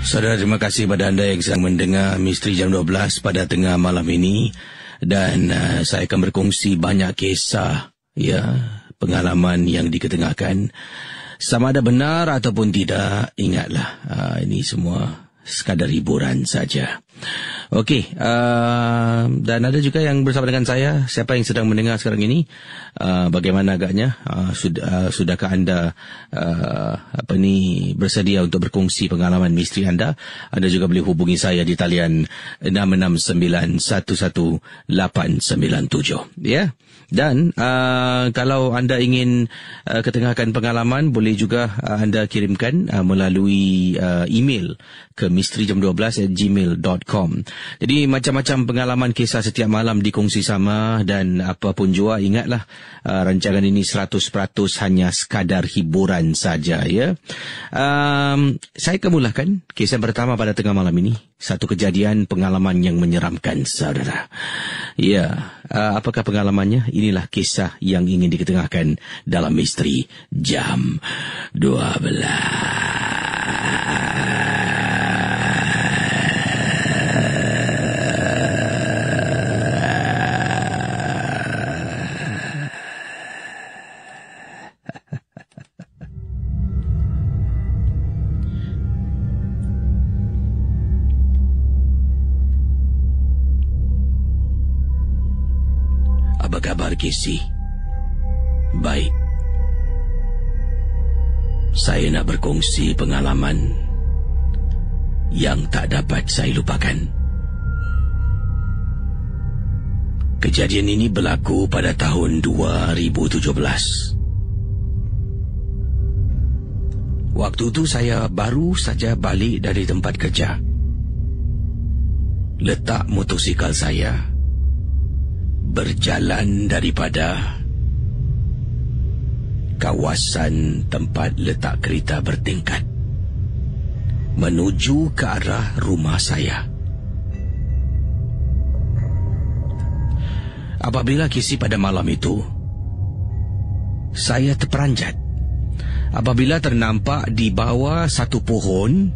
Saudara, terima kasih pada anda yang sedang mendengar Misteri Jam 12 pada tengah malam ini. Dan saya akan berkongsi banyak kisah, pengalaman yang diketengahkan. Sama ada benar ataupun tidak, ingatlah, ini semua sekadar hiburan saja. Okey, dan ada juga yang bersama dengan saya. Siapa yang sedang mendengar sekarang ini? Bagaimana agaknya? Sudahkah anda bersedia untuk berkongsi pengalaman misteri anda? Anda juga boleh hubungi saya di talian 669118897. Ya. Dan kalau anda ingin ketengahkan pengalaman, boleh juga anda kirimkan melalui email ke misterijam12@gmail.com. Jadi macam-macam pengalaman kisah setiap malam dikongsi sama, dan apapun jua ingatlah, rancangan ini 100% hanya sekadar hiburan saja, ya. Saya akan mulakan kisah pertama pada tengah malam ini. Satu kejadian pengalaman yang menyeramkan, saudara. Ya, apakah pengalamannya? Inilah kisah yang ingin diketengahkan dalam Misteri Jam 12. Apa kabar, Casey? Baik. Saya nak berkongsi pengalaman yang tak dapat saya lupakan. Kejadian ini berlaku pada tahun 2017. Waktu itu saya baru saja balik dari tempat kerja. Letak motosikal saya, berjalan daripada kawasan tempat letak kereta bertingkat menuju ke arah rumah saya. Apabila kisi pada malam itu, saya terperanjat apabila ternampak di bawah satu pohon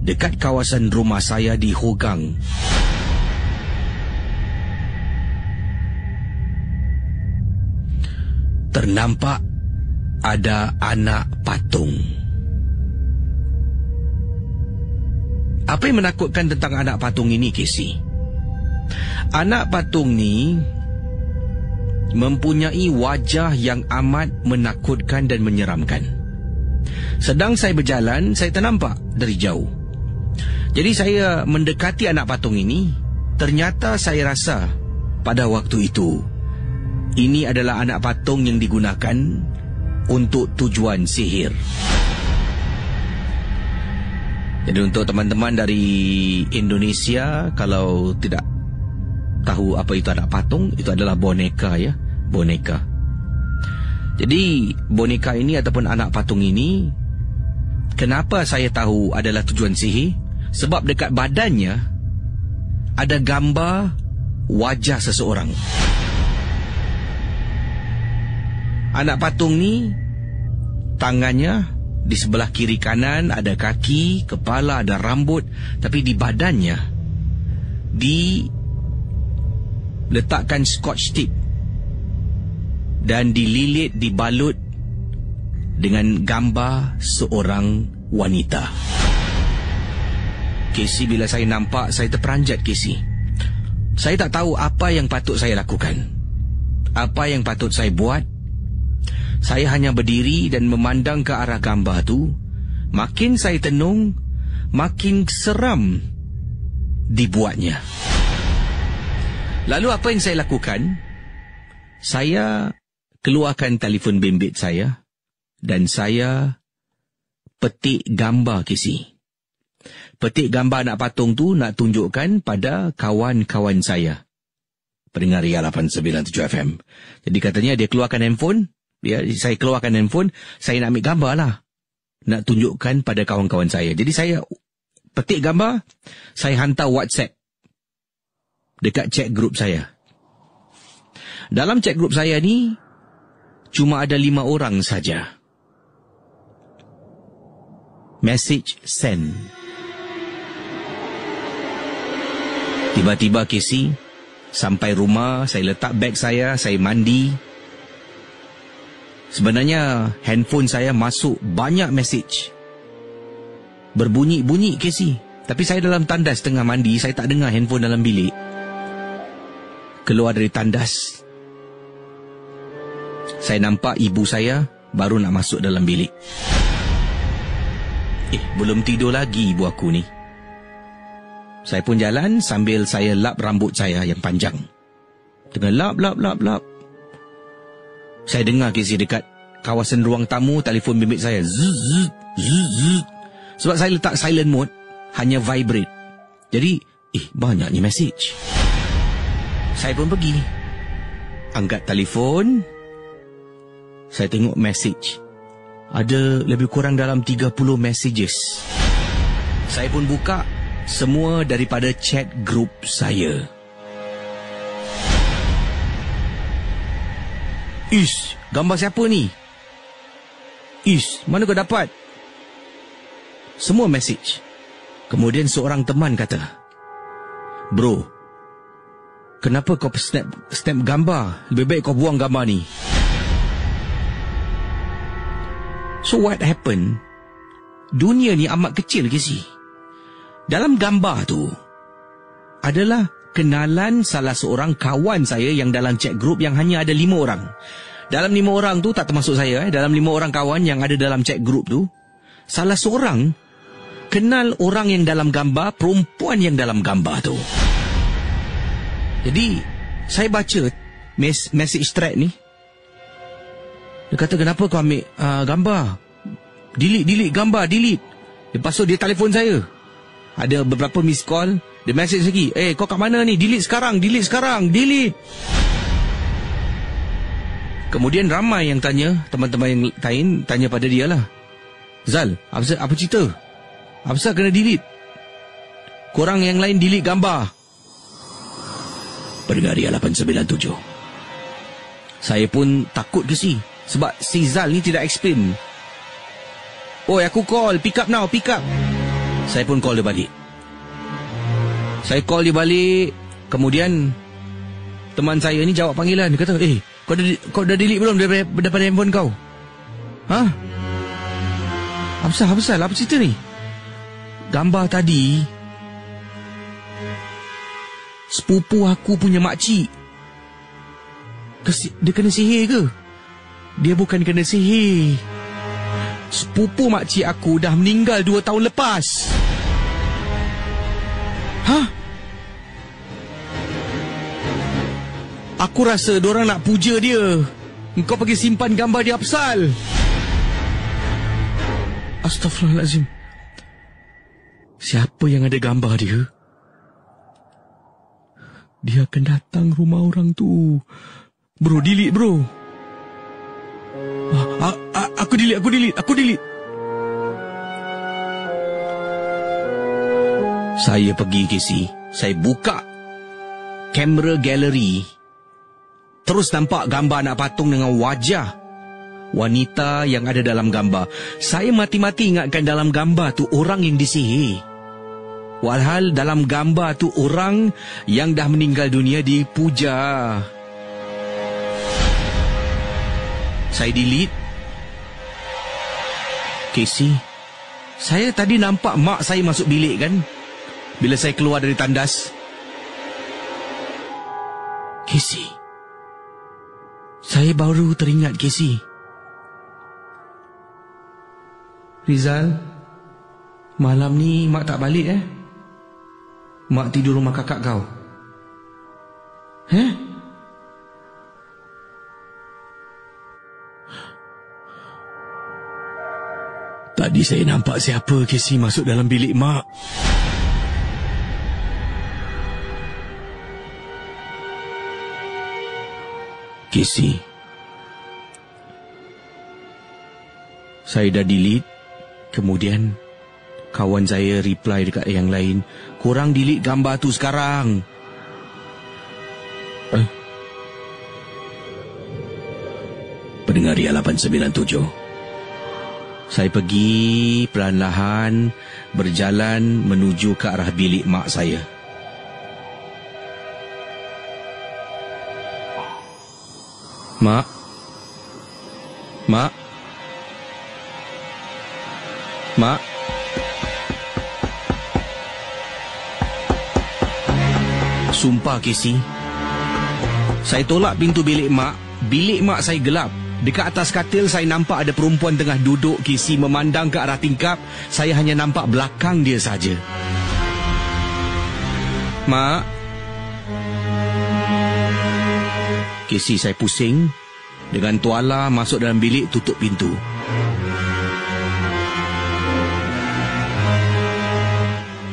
dekat kawasan rumah saya di Hogang. Ternampak ada anak patung. Apa yang menakutkan tentang anak patung ini, Casey? Anak patung ni mempunyai wajah yang amat menakutkan dan menyeramkan. Sedang saya berjalan, saya ternampak dari jauh. Jadi saya mendekati anak patung ini. Ternyata saya rasa pada waktu itu ini adalah anak patung yang digunakan untuk tujuan sihir. Jadi untuk teman-teman dari Indonesia, kalau tidak tahu apa itu anak patung, itu adalah boneka, ya, boneka. Jadi boneka ini ataupun anak patung ini, kenapa saya tahu adalah tujuan sihir? Sebab dekat badannya ada gambar wajah seseorang. Anak patung ni, tangannya di sebelah kiri kanan ada kaki, kepala, ada rambut, tapi di badannya diletakkan scotch tape dan dililit, dibalut dengan gambar seorang wanita. Casey, bila saya nampak, saya terperanjat, Casey. Saya tak tahu apa yang patut saya lakukan, apa yang patut saya buat. Saya hanya berdiri dan memandang ke arah gambar tu. Makin saya tenung, makin seram dibuatnya. Lalu apa yang saya lakukan? Saya keluarkan telefon bimbit saya dan saya petik gambar, Casey. Petik gambar anak patung tu nak tunjukkan pada kawan-kawan saya, pendengar Ria 897 FM. Jadi katanya dia keluarkan handphone. Ya, saya keluarkan handphone, saya nak ambil gambar lah, nak tunjukkan pada kawan-kawan saya. Jadi saya petik gambar, saya hantar WhatsApp dekat chat group saya. Dalam chat group saya ni cuma ada 5 orang saja. Message send. Tiba-tiba Casey, sampai rumah, saya letak beg saya mandi. Sebenarnya handphone saya masuk banyak mesej. Berbunyi-bunyi Casey. Tapi saya dalam tandas tengah mandi, saya tak dengar handphone dalam bilik. Keluar dari tandas, saya nampak ibu saya baru nak masuk dalam bilik. Belum tidur lagi ibu aku ni. Saya pun jalan sambil saya lap rambut saya yang panjang. Tengah lap. Saya dengar Casey dekat kawasan ruang tamu, telefon bimbit saya. Zzz. Sebab saya letak silent mode, hanya vibrate. Jadi, banyak ni mesej. Saya pun pergi. Angkat telefon. Saya tengok mesej. Ada lebih kurang dalam 30 messages. Saya pun buka. Semua daripada chat group saya. Gambar siapa ni? Mana kau dapat? Semua mesej. Kemudian seorang teman kata, "Bro, kenapa kau snap gambar? Lebih baik kau buang gambar ni." So what happened? Dunia ni amat kecil ke si? Dalam gambar tu adalah kenalan salah seorang kawan saya yang dalam chat group yang hanya ada 5 orang. Dalam 5 orang tu tak termasuk saya. Dalam 5 orang kawan yang ada dalam chat group tu, salah seorang kenal orang yang dalam gambar, perempuan yang dalam gambar tu. Jadi saya baca message thread ni. Dia kata, "Kenapa kau ambil gambar? Delete gambar, delete." Lepas tu dia telefon saya. Ada beberapa miss call. Dia message lagi, "Kau kat mana ni? Delete sekarang, delete." Kemudian ramai yang tanya, teman-teman yang lain tanya pada dia lah, "Zal, apa cerita? Apa sebab kena delete? Korang yang lain delete gambar." Pendengar Ria 897. Saya pun takut ke si? Sebab si Zal ni tidak explain. Aku call, pick up now, pick up. Saya pun call dia balik. Kemudian teman saya ni jawab panggilan. Dia kata, kau dah delete belum daripada handphone kau? Apa cerita ni? Gambar tadi sepupu aku punya makcik. Dia kena sihir ke? Dia bukan kena sihir. Sepupu makcik aku dah meninggal 2 tahun lepas. Aku rasa diorang nak puja dia. Engkau pergi simpan gambar dia, Afsal. Astaghfirullahalazim. Siapa yang ada gambar dia? Dia akan datang rumah orang tu. Bro, delete bro. Aku delete. Saya pergi Casey. Saya buka kamera galeri. Terus nampak gambar anak patung dengan wajah wanita yang ada dalam gambar. Saya mati-mati ingatkan dalam gambar tu orang yang disihir. Walhal dalam gambar tu orang yang dah meninggal dunia dipuja. Saya delete. Casey, saya tadi nampak mak saya masuk bilik kan? Bila saya keluar dari tandas. Casey, saya baru teringat Casey. Rizal, malam ni mak tak balik Mak tidur rumah kakak kau. Tadi saya nampak siapa Casey masuk dalam bilik mak. Casey, saya dah delete. Kemudian kawan saya reply dekat yang lain, "Korang delete gambar tu sekarang." Pendengar Ria 897. Saya pergi perlahan-lahan berjalan menuju ke arah bilik mak saya. Mak? Mak? Mak? Sumpah, Casey. Saya tolak pintu bilik mak. Bilik mak saya gelap. Dekat atas katil saya nampak ada perempuan tengah duduk, Casey, memandang ke arah tingkap. Saya hanya nampak belakang dia saja. Mak? Casey, saya pusing. Dengan tuala masuk dalam bilik, tutup pintu.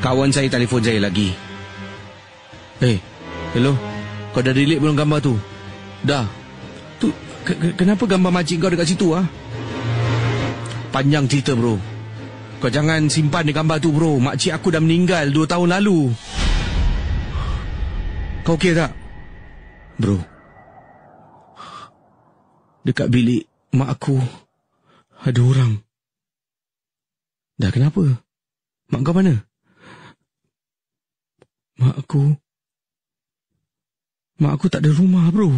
Kawan saya telefon saya lagi. Hello? Kau dah delete belum gambar tu? Dah. Tu, kenapa gambar makcik kau dekat situ, ah? Panjang cerita, bro. Kau jangan simpan di gambar tu, bro. Makcik aku dah meninggal 2 tahun lalu. Kau okey tak? Bro. Dekat bilik mak aku ada orang. Dah, kenapa? Mak kau mana? Mak aku tak ada rumah, bro.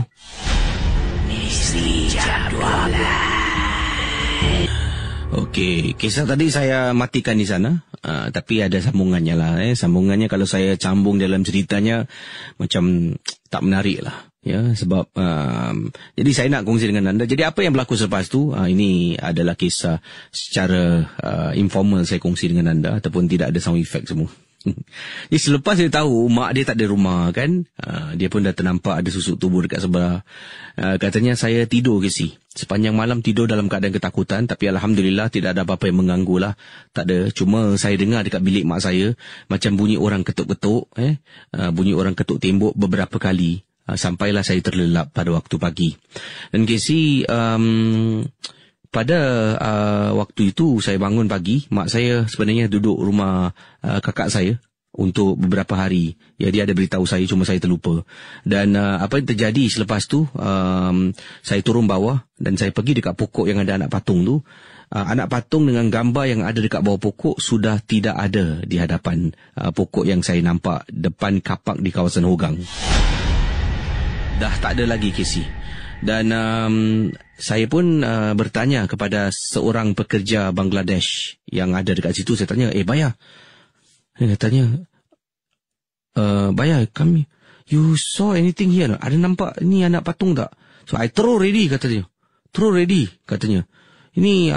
Misteri Jam 12. Okey, kisah tadi saya matikan di sana. Tapi ada sambungannya lah. Sambungannya kalau saya sambung dalam ceritanya macam tak menarik lah. Ya, sebab jadi saya nak kongsi dengan anda. Jadi apa yang berlaku selepas tu, ini adalah kisah secara informal saya kongsi dengan anda, ataupun tidak ada sound effect semua. Jadi selepas dia tahu mak dia tak ada rumah kan, dia pun dah ternampak ada susuk tubuh dekat sebelah. Katanya saya tidur Casey. Sepanjang malam tidur dalam keadaan ketakutan, tapi alhamdulillah tidak ada apa-apa yang mengganggu lah. Tak ada, cuma saya dengar dekat bilik mak saya macam bunyi orang ketuk-ketuk, bunyi orang ketuk tembok beberapa kali. Sampailah saya terlelap pada waktu pagi. Dan Casey, pada waktu itu saya bangun pagi, mak saya sebenarnya duduk rumah kakak saya untuk beberapa hari. Ya, dia ada beritahu saya, cuma saya terlupa. Dan apa yang terjadi selepas tu, saya turun bawah dan saya pergi dekat pokok yang ada anak patung tu. Anak patung dengan gambar yang ada dekat bawah pokok sudah tidak ada di hadapan pokok yang saya nampak depan kapak di kawasan Hogang. Dah tak ada lagi, Casey. Dan saya pun bertanya kepada seorang pekerja Bangladesh yang ada dekat situ. Saya tanya, Baya. Dia katanya, Baya, kami, you saw anything here? Ada nampak ni anak patung tak? So, I throw ready, kata dia. Throw ready, katanya. Ini,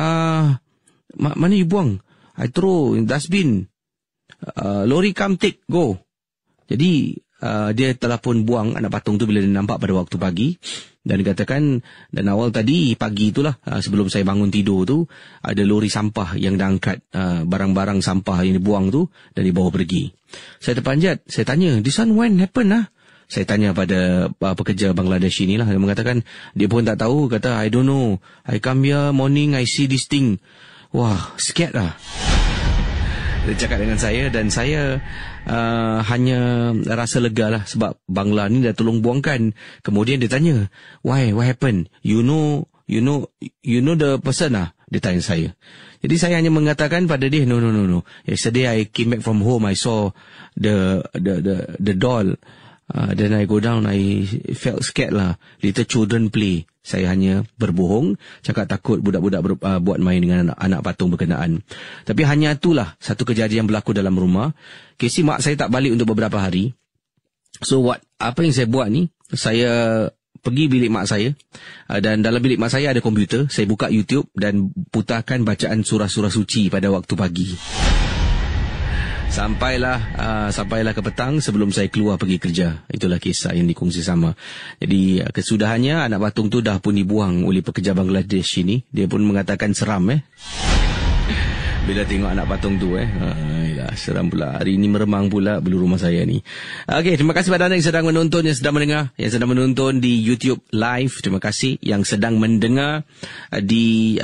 mana you buang? I throw in dustbin. Lori come take, go. Jadi, dia telah pun buang anak patung tu bila dia nampak pada waktu pagi. Dan dikatakan, dan awal tadi, pagi itulah, sebelum saya bangun tidur tu, ada lori sampah yang dah angkat barang-barang sampah yang dibuang tu, dan dibawa pergi. Saya terpanjat, saya tanya, this one when happen lah? Saya tanya pada pekerja Bangladesh inilah, dia mengatakan, dia pun tak tahu, kata, I don't know, I come here morning, I see this thing. Wah, scared lah. Dia cakap dengan saya, dan saya hanya rasa lega lah sebab Bangla ni dah tolong buangkan. Kemudian dia tanya, why, what happened? You know the person lah? Dia tanya saya. Jadi saya hanya mengatakan pada dia, no. Yesterday I came back from home, I saw the doll. Then I go down, I felt scared lah. Little children play. Saya hanya berbohong, cakap takut budak-budak buat main dengan anak patung berkenaan. Tapi hanya itulah satu kejadian berlaku dalam rumah. Casey, mak saya tak balik untuk beberapa hari. So apa yang saya buat ni, saya pergi bilik mak saya, dan dalam bilik mak saya ada komputer. Saya buka YouTube dan putarkan bacaan surah-surah suci pada waktu pagi. Sampailah ke petang sebelum saya keluar pergi kerja. Itulah kisah yang dikongsi sama. Jadi kesudahannya anak patung tu dah pun dibuang oleh pekerja Bangladesh ini. Dia pun mengatakan seram bila tengok anak patung tu seram pula. Hari ini meremang pula bulu rumah saya ni. Okey, terima kasih pada anda yang sedang menonton, yang sedang mendengar, yang sedang menonton di YouTube live. Terima kasih yang sedang mendengar di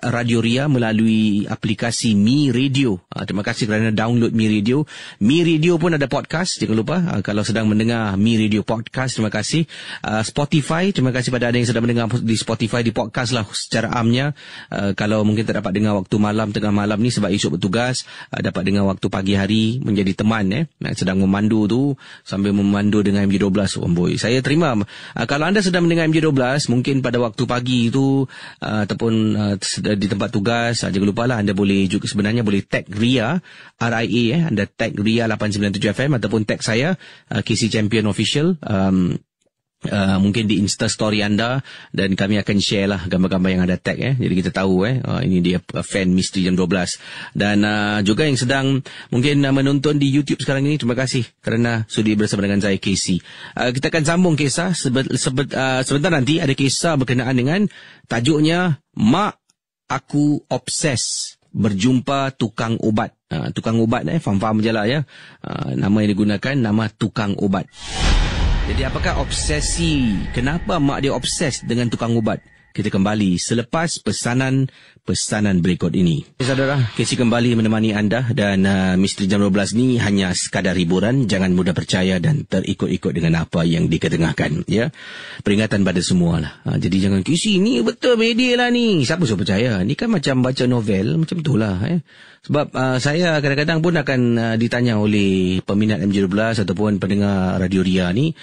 Radio Ria melalui aplikasi Mi Radio. Terima kasih kerana download Mi Radio. Mi Radio pun ada podcast, jangan lupa. Kalau sedang mendengar Mi Radio podcast, terima kasih. Spotify, terima kasih pada anda yang sedang mendengar di Spotify, di podcast lah secara amnya. Kalau mungkin tak dapat dengar waktu malam, tengah malam malam ni sebab esok bertugas, dapat dengar waktu pagi hari menjadi teman sedang memandu tu, sambil memandu dengan MJ12. Boy, saya terima. Kalau anda sedang mendengar MJ12 mungkin pada waktu pagi tu ataupun di tempat tugas, jangan lupalah anda boleh juga sebenarnya boleh tag Ria RIA, anda tag Ria 897 FM ataupun tag saya KC Champion Official. Mungkin di Insta story anda, dan kami akan share lah gambar-gambar yang ada tag jadi kita tahu ini dia fan Misteri Jam 12. Dan juga yang sedang mungkin menonton di YouTube sekarang ini, terima kasih kerana sudi bersama dengan saya KC. Kita akan sambung kisah sebentar nanti. Ada kisah berkenaan dengan tajuknya Mak Aku Obses Berjumpa Tukang Ubat. Tukang ubat faham-faham je lah ya. Nama yang digunakan nama tukang ubat. Jadi apakah obsesi? Kenapa mak dia obses dengan tukang ubat? Kita kembali selepas pesanan berikut ini. Saudara, KC kembali menemani anda, dan Misteri Jam 12 ni hanya sekadar hiburan. Jangan mudah percaya dan terikut-ikut dengan apa yang diketengahkan. Ya, peringatan pada semua lah. Jadi jangan KC ni betul media lah ni. Siapa suruh percaya? Ni kan macam baca novel, macam itulah. Sebab saya kadang-kadang pun akan ditanya oleh peminat MJ12 ataupun pendengar Radio Ria ni.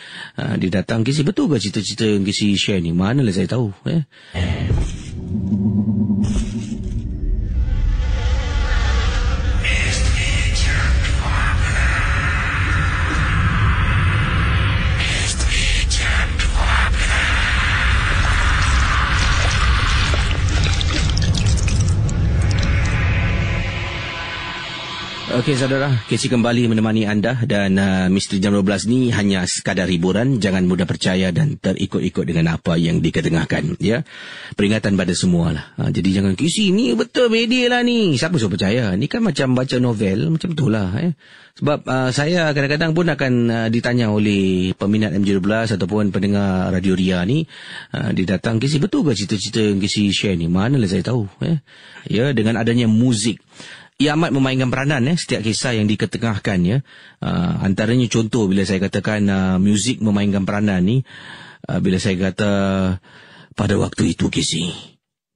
Dia datang, KC betul ke cerita-cerita yang KC share ni? Manalah saya tahu. Okey saudara, KC kembali menemani anda, dan Misteri Jam 12 ni hanya sekadar hiburan. Jangan mudah percaya dan terikut-ikut dengan apa yang diketengahkan. Ya, peringatan pada semua lah. Jadi jangan KC ni betul media lah ni. Siapa suruh percaya? Ni kan macam baca novel, macam itulah. Sebab saya kadang-kadang pun akan ditanya oleh peminat MJ12 ataupun pendengar Radio Ria ni. Dia datang, KC betul ke cerita-cerita yang KC share ni? Manalah saya tahu. Ya, dengan adanya muzik, ia amat memainkan peranan setiap kisah yang diketengahkan ya. Antaranya contoh bila saya katakan muzik memainkan peranan ni, bila saya kata pada waktu itu KC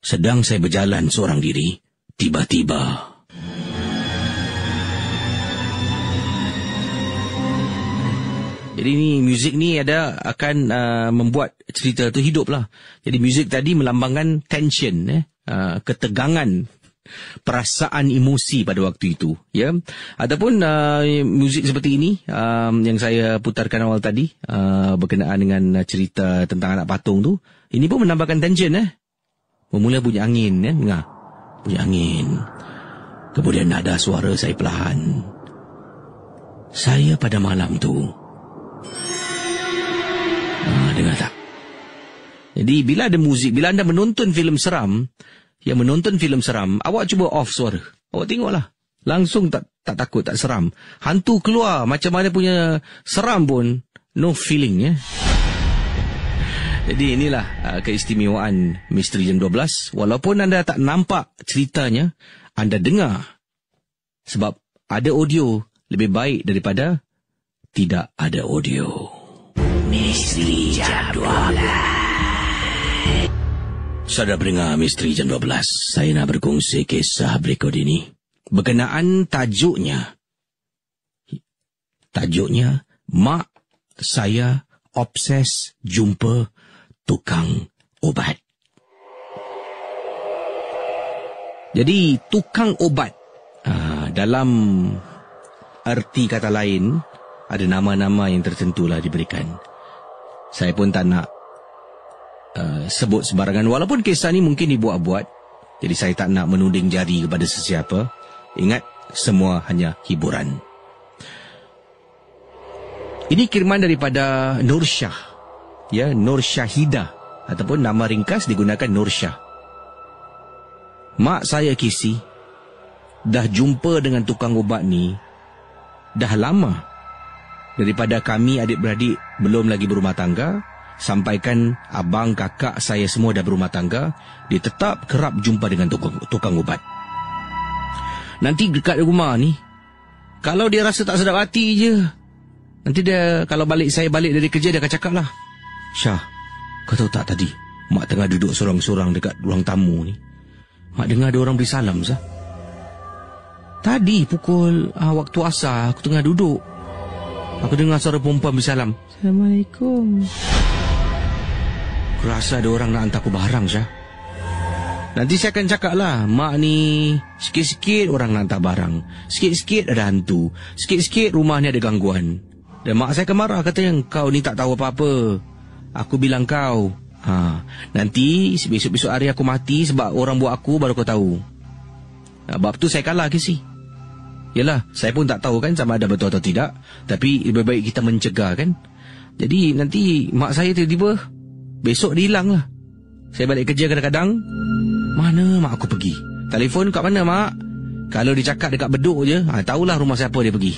sedang saya berjalan seorang diri, tiba-tiba jadi ni muzik ni akan membuat cerita tu hidup lah. Jadi muzik tadi melambangkan tension ketegangan, perasaan emosi pada waktu itu ya. Ataupun muzik seperti ini yang saya putarkan awal tadi berkenaan dengan cerita tentang anak patung tu, ini pun menambahkan tension Bermula bunyi angin dengar bunyi angin, kemudian ada suara saya perlahan. Saya pada malam tu dengar tak? Jadi bila ada muzik, bila anda menonton filem seram, awak cuba off suara. Awak tengoklah. Langsung tak takut, tak seram. Hantu keluar macam mana punya seram pun, no feeling Jadi inilah keistimewaan Misteri Jam 12. Walaupun anda tak nampak ceritanya, anda dengar. Sebab ada audio lebih baik daripada tidak ada audio. Misteri Jam 12. Saudara pendengar Misteri Jam 12, saya nak berkongsi kisah berikut ini. Berkenaan tajuknya, Mak Saya Obses Jumpa Tukang Ubat. Jadi tukang ubat, dalam arti kata lain, ada nama-nama yang tertentulah diberikan. Saya pun tak nak sebut sembarangan, walaupun kisah ni mungkin dibuat-buat. Jadi saya tak nak menuding jari kepada sesiapa. Ingat, semua hanya hiburan. Ini kiriman daripada Nur Shah, ya, Nur Syahidah, ataupun nama ringkas digunakan Nur Shah. Mak saya KC dah jumpa dengan tukang ubat ni dah lama. Daripada kami adik-beradik belum lagi berumah tangga, sampaikan abang kakak saya semua dah berumah tangga, dia tetap kerap jumpa dengan tukang ubat. Nanti dekat rumah ni, kalau dia rasa tak sedap hati je, nanti dia, kalau saya balik dari kerja, dia akan cakap lah, Syah, kau tahu tak tadi Mak tengah duduk sorang-sorang dekat ruang tamu ni, Mak dengar ada orang beri salam sah. Tadi pukul waktu asar aku tengah duduk. Aku dengar suara perempuan bersalam. Assalamualaikum. Aku rasa ada orang nak hantar aku barang, Syah. Nanti saya akan cakap lah, mak ni sikit-sikit orang nak hantar barang. Sikit-sikit ada hantu. Sikit-sikit rumah ni ada gangguan. Dan mak saya akan marah, katanya kau ni tak tahu apa-apa. Aku bilang kau, nanti besok-besok hari aku mati sebab orang buat aku baru kau tahu. Sebab tu saya kalah Casey. Yelah, saya pun tak tahu kan sama ada betul atau tidak. Tapi lebih baik kita mencegah kan. Jadi nanti mak saya tiba-tiba besok dia hilang lah. Saya balik kerja kadang-kadang, mana mak aku pergi? Telefon kat mana mak? Kalau dia cakap dekat Bedok je, tahulah rumah siapa dia pergi.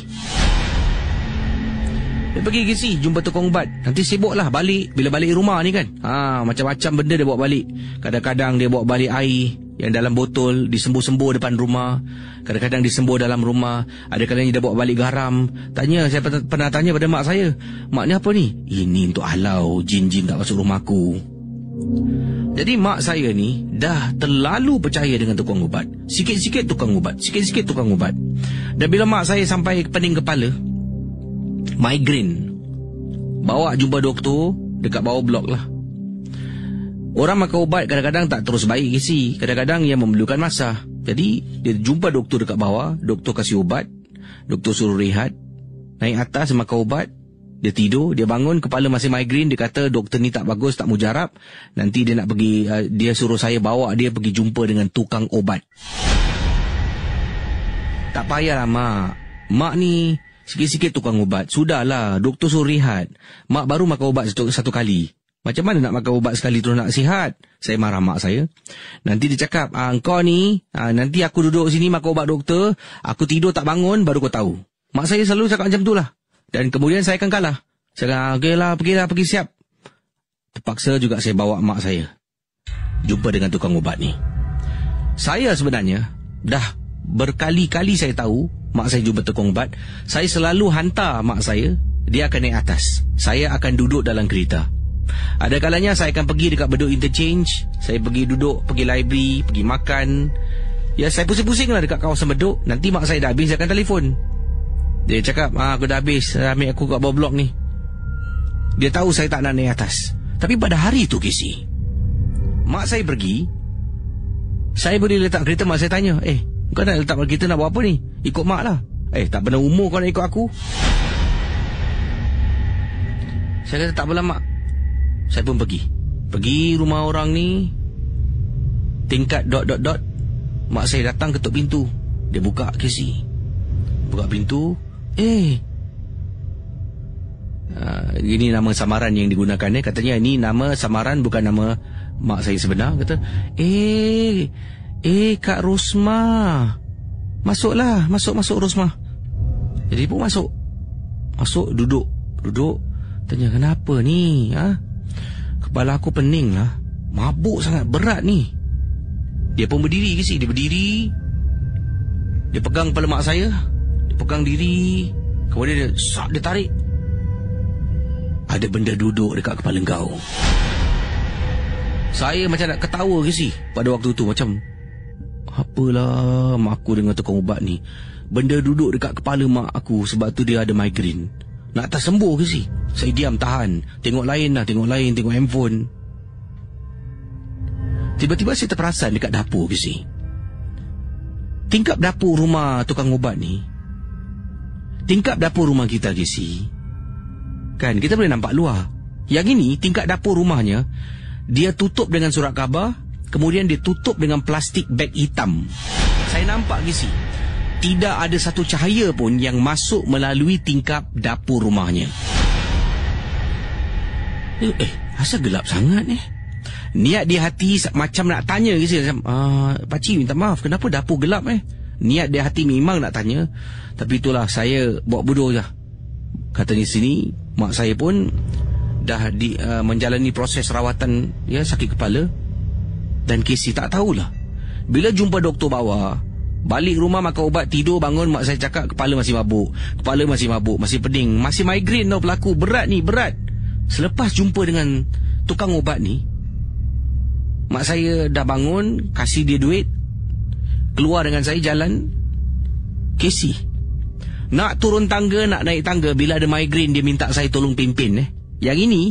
Dia pergi Casey jumpa tukang ubat. Nanti sibuk lah balik. Bila balik rumah ni kan, macam-macam benda dia bawa balik. Kadang-kadang dia bawa balik air yang dalam botol, disembur-sembur depan rumah. Kadang-kadang disembur dalam rumah. Ada kalanya dia bawa balik garam. Saya pernah tanya pada mak saya, mak ni apa ni? Ini untuk halau jin-jin tak masuk rumah aku. Jadi mak saya ni dah terlalu percaya dengan tukang ubat. Sikit-sikit tukang ubat, sikit-sikit tukang ubat. Dan bila mak saya sampai pening kepala, migraine, bawa jumpa doktor dekat bawah blok lah. Orang makan ubat kadang-kadang tak terus baik isi. Kadang-kadang ia memerlukan masa. Jadi dia jumpa doktor dekat bawah. Doktor kasih ubat. Doktor suruh rehat. Naik atas makan ubat. Dia tidur, dia bangun, kepala masih migraine. Dia kata doktor ni tak bagus, tak mujarab. Nanti dia nak pergi, dia suruh saya bawa dia pergi jumpa dengan tukang obat. Tak payahlah mak. Mak ni sikit-sikit tukang ubat. Sudahlah, doktor suruh rehat. Mak baru makan ubat satu kali. Macam mana nak makan ubat sekali terus nak sihat? Saya marah mak saya. Nanti dia cakap, kau ni, nanti aku duduk sini makan ubat doktor, aku tidur tak bangun, baru kau tahu. Mak saya selalu cakap macam tu lah. Dan kemudian saya akan kalah. Saya kata, okeylah, pergi siap. Terpaksa juga saya bawa mak saya jumpa dengan tukang ubat ni. Saya sebenarnya dah berkali-kali saya tahu mak saya jumpa tukang ubat. Saya selalu hantar mak saya, dia akan naik atas. Saya akan duduk dalam kereta. Ada kalanya saya akan pergi dekat Bedok Interchange. Saya pergi duduk, pergi library, pergi makan. Ya, saya pusing-pusing lah dekat kawasan Bedok. Nanti mak saya dah habis, saya akan telefon. Dia cakap, aku dah habis, ambil aku kat bawah blok ni. Dia tahu saya tak nak naik atas. Tapi pada hari tu Casey, mak saya pergi. Saya boleh letak kereta, mak saya tanya, kau nak letak kereta nak buat apa ni? Ikut mak lah. Tak pernah umur kau nak ikut aku. Saya kata tak apalah mak. Saya pun pergi rumah orang ni, tingkat ... Mak saya datang ketuk pintu. Dia buka Casey. Buka pintu. Ini nama samaran yang digunakan. Katanya ini nama samaran, bukan nama mak saya sebenar. Kata, Kak Rosma, masuklah, masuk Rosma. Jadi pun masuk, duduk. Tanya, kenapa ni? Kepala aku pening lah, mabuk sangat, berat ni. Dia pun berdiri Casey. Dia berdiri, dia pegang kepala mak saya, dia pegang diri. Kemudian dia tarik. Ada benda duduk dekat kepala kau. Saya macam nak ketawa Casey pada waktu tu. Macam, apalah mak aku dengan tukang ubat ni. Benda duduk dekat kepala mak aku. Sebab tu dia ada migraine. Nak tak sembuh Casey. Saya diam tahan. Tengok lain, tengok handphone. Tiba-tiba saya terperasan dekat dapur Casey. Tingkap dapur rumah tukang ubat ni, tingkap dapur rumah kita Casey, kan kita boleh nampak luar. Yang ini tingkap dapur rumahnya, dia tutup dengan surat khabar. Kemudian dia tutup dengan plastik beg hitam. Saya nampak Casey, tidak ada satu cahaya pun yang masuk melalui tingkap dapur rumahnya. Asal gelap sangat Niat di hati macam nak tanya macam, pakcik minta maaf, kenapa dapur gelap Niat di hati memang nak tanya. Tapi itulah, saya buat bodoh je. Katanya sini, mak saya pun dah menjalani proses rawatan, sakit kepala. Dan Casey tak tahulah. Bila jumpa doktor bawah, balik rumah makan ubat, tidur, bangun, mak saya cakap kepala masih mabuk, masih pening, masih migraine tau berlaku, berat. Selepas jumpa dengan tukang ubat ni, mak saya dah bangun, kasih dia duit, keluar dengan saya jalan. Casey, nak turun tangga, nak naik tangga, bila ada migraine dia minta saya tolong pimpin. Yang ini,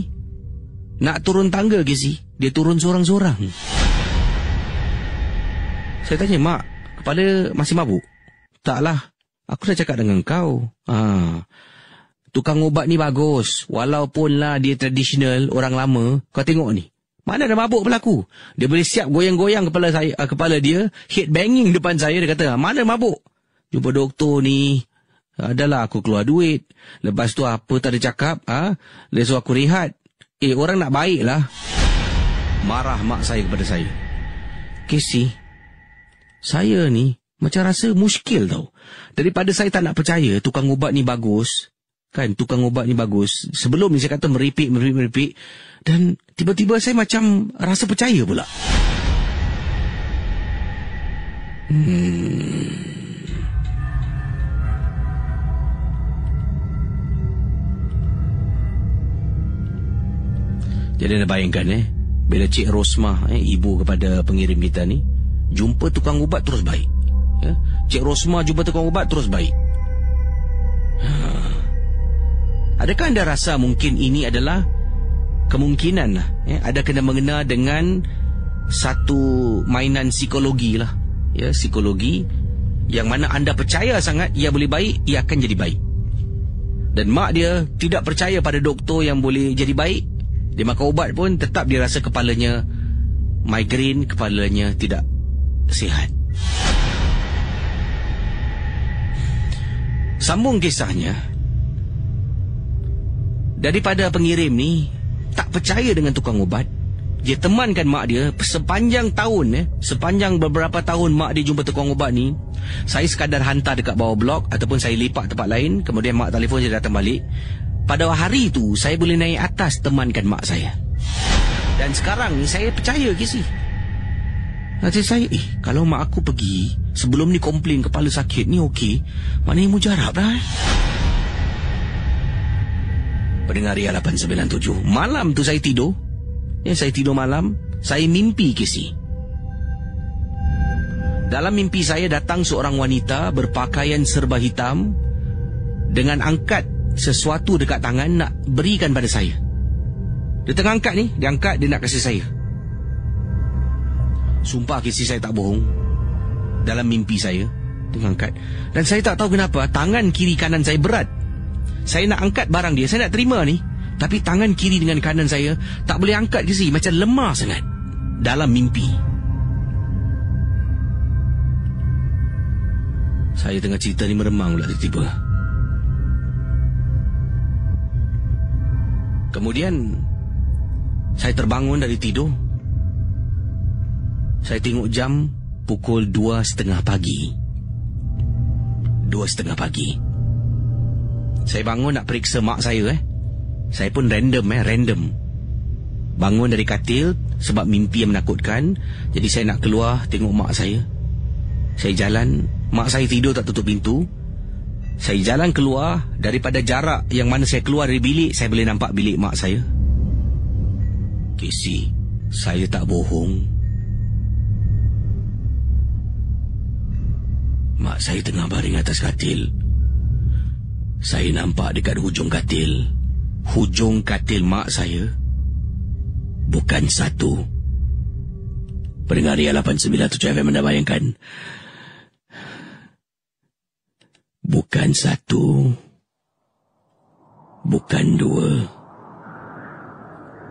nak turun tangga Casey, dia turun seorang-seorang. Saya tanya, Mak, kepala masih mabuk? Taklah, aku dah cakap dengan kau. Tukang ubat ni bagus. Walaupun lah dia tradisional, orang lama. Kau tengok ni, mana ada mabuk pelaku. Dia boleh siap goyang-goyang kepala dia, head banging depan saya. Dia kata, mana mabuk? Jumpa doktor ni. Adalah aku keluar duit. Lepas tu apa tak ada cakap? Dia suruh aku rehat. Orang nak baik lah. Marah mak saya kepada saya. Casey, saya ni macam rasa muskil tau. Daripada saya tak nak percaya tukang ubat ni bagus. Kan, tukang ubat ni bagus. Sebelum ni saya kata meripik. Dan tiba-tiba saya macam rasa percaya pula. Jadi anda bayangkan bila Cik Rosmah, ibu kepada pengirim kita ni, jumpa tukang ubat terus baik. Cik Rosmah jumpa tukang ubat terus baik. Adakah anda rasa mungkin ini adalah kemungkinan ada kena mengena dengan satu mainan psikologi lah. Psikologi yang mana anda percaya sangat ia boleh baik, ia akan jadi baik. Dan mak dia tidak percaya pada doktor yang boleh jadi baik. Dia makan ubat pun tetap dia rasa kepalanya migraine, kepalanya tidak sihat. Sambung kisahnya. Daripada pengirim ni tak percaya dengan tukang ubat, dia temankan mak dia sepanjang tahun. Sepanjang beberapa tahun mak dia jumpa tukang ubat ni, saya sekadar hantar dekat bawah blok ataupun saya lipat tempat lain. Kemudian mak telefon, saya datang balik. Pada hari itu saya boleh naik atas temankan mak saya. Dan sekarang ni saya percaya Casey. Nanti saya kalau mak aku pergi sebelum ni komplain kepala sakit ni okey, maknanya mujarab dah. Pendengar Ria 897, malam tu saya tidur. Saya tidur malam, saya mimpi Casey. Dalam mimpi saya datang seorang wanita berpakaian serba hitam dengan angkat sesuatu dekat tangan nak berikan pada saya. Dia tengah angkat ni, dia angkat, dia nak kasih saya. Sumpah Casey, saya tak bohong. Dalam mimpi saya tengah angkat, dan saya tak tahu kenapa tangan kiri kanan saya berat. Saya nak angkat barang dia, saya nak terima ni, tapi tangan kiri dengan kanan saya tak boleh angkat Casey, macam lemah sangat. Dalam mimpi saya tengah cerita ni meremang pula tiba-tiba. Kemudian saya terbangun dari tidur. Saya tengok jam pukul 2:30 pagi. 2:30 pagi. Saya bangun nak periksa mak saya. Saya pun random. Bangun dari katil sebab mimpi yang menakutkan. Jadi saya nak keluar tengok mak saya. Saya jalan, mak saya tidur tak tutup pintu. Saya jalan keluar. Daripada jarak yang mana saya keluar dari bilik, saya boleh nampak bilik mak saya. Casey, saya tak bohong. Mak saya tengah baring atas katil. Saya nampak dekat hujung katil. Hujung katil mak saya bukan satu. Pendengar Ria 897 FM, anda bayangkan, bukan satu, bukan dua,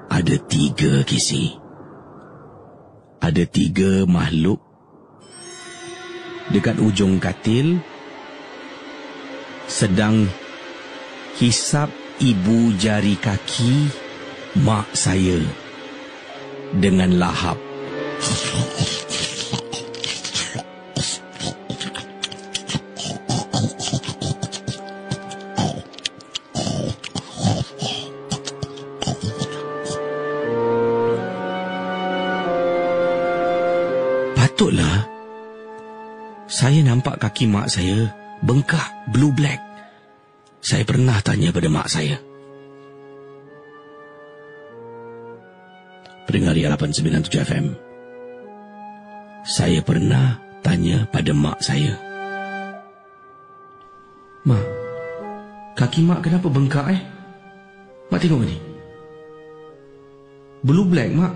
ada 3 Casey. Ada 3 makhluk dekat ujung katil sedang hisap ibu jari kaki mak saya dengan lahap. Patutlah saya nampak kaki mak saya bengkak, blue black. Saya pernah tanya pada mak saya. Pendengar Ria 897 FM, saya pernah tanya pada mak saya. Mak, kaki mak kenapa bengkak Mak tengok ni. Blue black, mak.